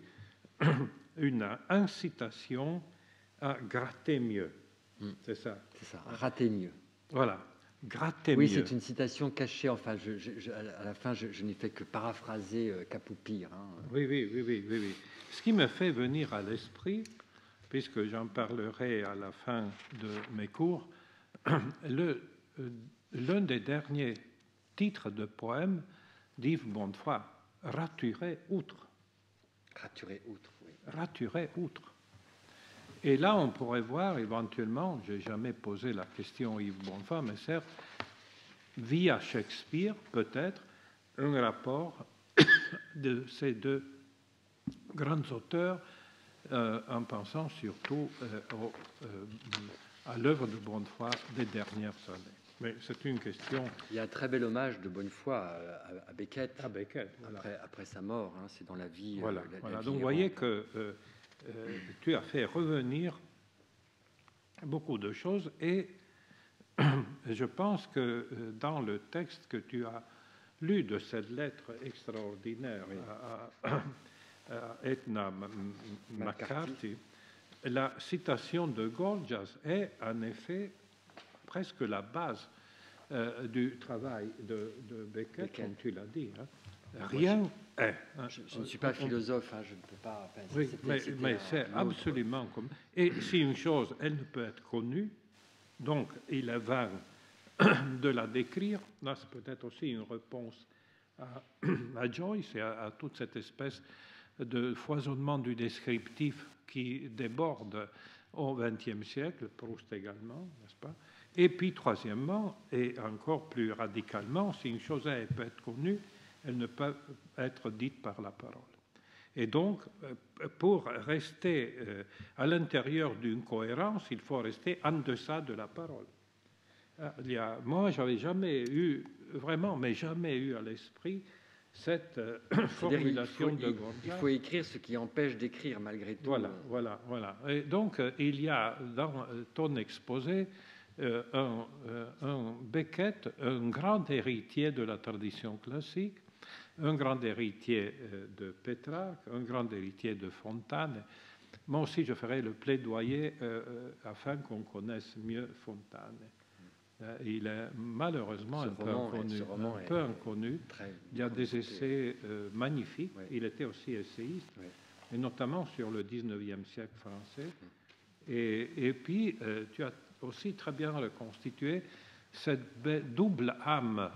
une incitation à gratter mieux. C'est ça. C'est ça, rater mieux. Voilà, gratter mieux. Oui, c'est une citation cachée. Enfin, à la fin, je n'ai fait que paraphraser Capoupir. Hein. Oui. Ce qui me fait venir à l'esprit, puisque j'en parlerai à la fin de mes cours, l'un des derniers titres de poèmes d'Yves Bonnefoy, Raturé outre. Raturé outre, oui. Raturé outre. Et là, on pourrait voir éventuellement, je n'ai jamais posé la question à Yves Bonnefoy, mais certes, via Shakespeare, peut-être, un rapport de ces deux grands auteurs, en pensant surtout à l'œuvre de Bonnefoy des dernières années. Mais c'est une question. Il y a un très bel hommage de Bonnefoy à Beckett. À Beckett, voilà. Après sa mort, hein, c'est dans la vie. Voilà. La vie donc, vous voyez que tu as fait revenir beaucoup de choses, et je pense que dans le texte que tu as lu de cette lettre extraordinaire à Edna McCarthy, la citation de Gorgias est en effet presque la base du travail de Beckett, comme tu l'as dit. Hein. Rien est. Hein. Je ne suis pas philosophe, hein, je ne peux pas. Oui, mais c'est absolument comme. Et si une chose, elle ne peut être connue, donc il est vain de la décrire. Là, c'est peut-être aussi une réponse à Joyce et à toute cette espèce de foisonnement du descriptif qui déborde au XXe siècle, Proust également, n'est-ce pas? Et puis, troisièmement, et encore plus radicalement, si une chose elle peut être connue, elle ne peut être dite par la parole. Et donc, pour rester à l'intérieur d'une cohérence, il faut rester en deçà de la parole. Moi, j'avais jamais eu, vraiment, mais jamais eu à l'esprit cette formulation de Gorgias. Il faut écrire ce qui empêche d'écrire, malgré tout. Voilà. Et donc, il y a dans ton exposé un Beckett, un grand héritier de la tradition classique, un grand héritier de Pétrarque, un grand héritier de Fontane. Moi aussi, je ferai le plaidoyer afin qu'on connaisse mieux Fontane. Il est malheureusement un peu inconnu. Il y a des essais magnifiques. Oui. Il était aussi essayiste, oui. Et notamment sur le 19e siècle français. Et puis, tu as aussi très bien reconstitué cette double âme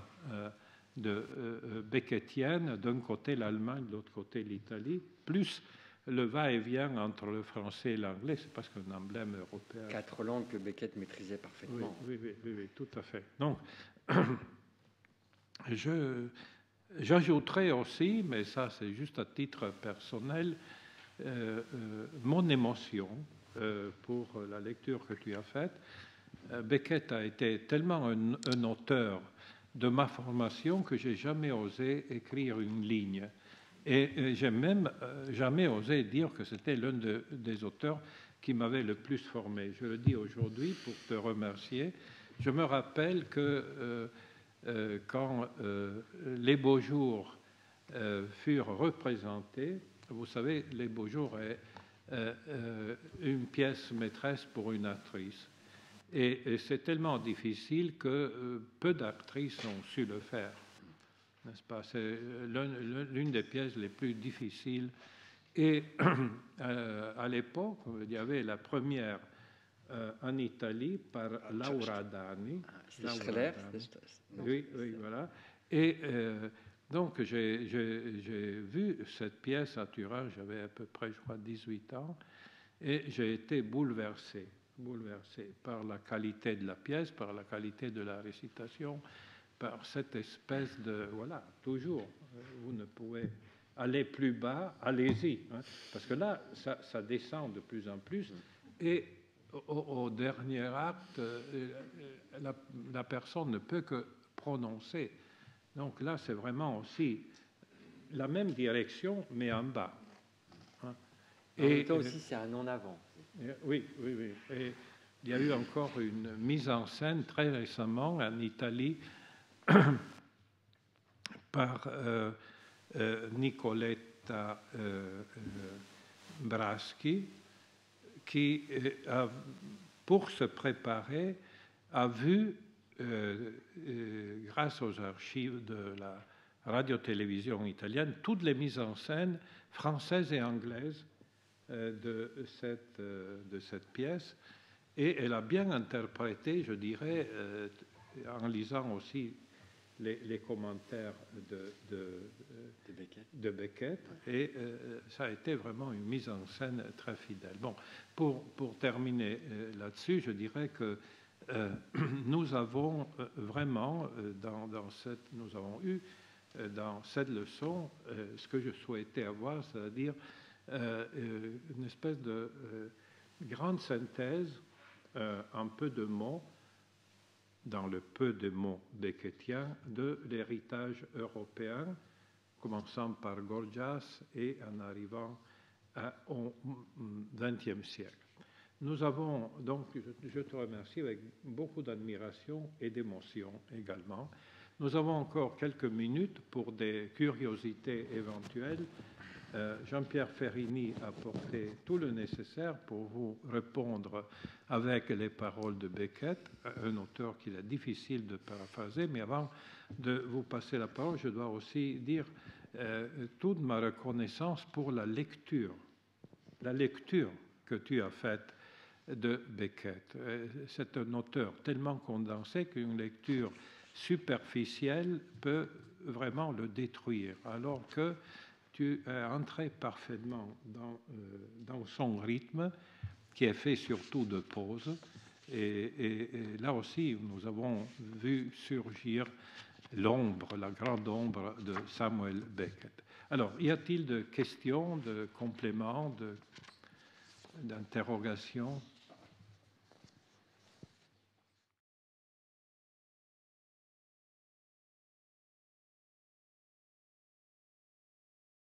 beckettienne, d'un côté l'Allemagne, de l'autre côté l'Italie, plus le va-et-vient entre le français et l'anglais, c'est presque un emblème européen. 4 langues que Beckett maîtrisait parfaitement. Oui, tout à fait. Donc, j'ajouterai aussi, mais ça c'est juste à titre personnel, mon émotion pour la lecture que tu as faite. Beckett a été tellement un auteur de ma formation que j'ai jamais osé écrire une ligne. Et j'ai même jamais osé dire que c'était l'un des auteurs qui m'avait le plus formé. Je le dis aujourd'hui pour te remercier. Je me rappelle que quand Les Beaux Jours furent représentés, vous savez, Les Beaux Jours est une pièce maîtresse pour une actrice. Et c'est tellement difficile que peu d'actrices ont su le faire, n'est-ce pas? C'est l'une des pièces les plus difficiles. Et à l'époque, il y avait la première en Italie par Laura Adami. Oui, voilà. Et donc, j'ai vu cette pièce à Turin, j'avais à peu près, je crois, 18 ans, et j'ai été bouleversé par la qualité de la pièce, par la qualité de la récitation, par cette espèce de... Voilà, toujours, vous ne pouvez aller plus bas, allez-y, hein, parce que là, ça descend de plus en plus, et au dernier acte, la personne ne peut que prononcer. Donc là, c'est vraiment aussi la même direction, mais en bas. Hein. En même temps aussi, c'est un en avant. Oui. Et il y a eu encore une mise en scène très récemment en Italie par Nicoletta Braschi, qui, pour se préparer, a vu, grâce aux archives de la radio-télévision italienne, toutes les mises en scène françaises et anglaises de cette pièce, et elle a bien interprété, je dirais, en lisant aussi les commentaires de Beckett, et ça a été vraiment une mise en scène très fidèle. Bon, pour terminer là-dessus, je dirais que nous avons vraiment, nous avons eu dans cette leçon ce que je souhaitais avoir, c'est-à-dire une espèce de grande synthèse en peu de mots, dans le peu de mots beckettiens, de l'héritage européen, commençant par Gorgias et en arrivant au XXe siècle. Nous avons donc, je te remercie avec beaucoup d'admiration et d'émotion également. Nous avons encore quelques minutes pour des curiosités éventuelles. Jean-Pierre Ferrini a porté tout le nécessaire pour vous répondre avec les paroles de Beckett, un auteur qu'il est difficile de paraphraser. Mais avant de vous passer la parole, je dois aussi dire toute ma reconnaissance pour la lecture que tu as faite de Beckett. C'est un auteur tellement condensé qu'une lecture superficielle peut vraiment le détruire, alors que tu es entré parfaitement dans son rythme, qui est fait surtout de pauses. Et là aussi, nous avons vu surgir l'ombre, la grande ombre de Samuel Beckett. Alors, y a-t-il de questions, de compléments, d'interrogations?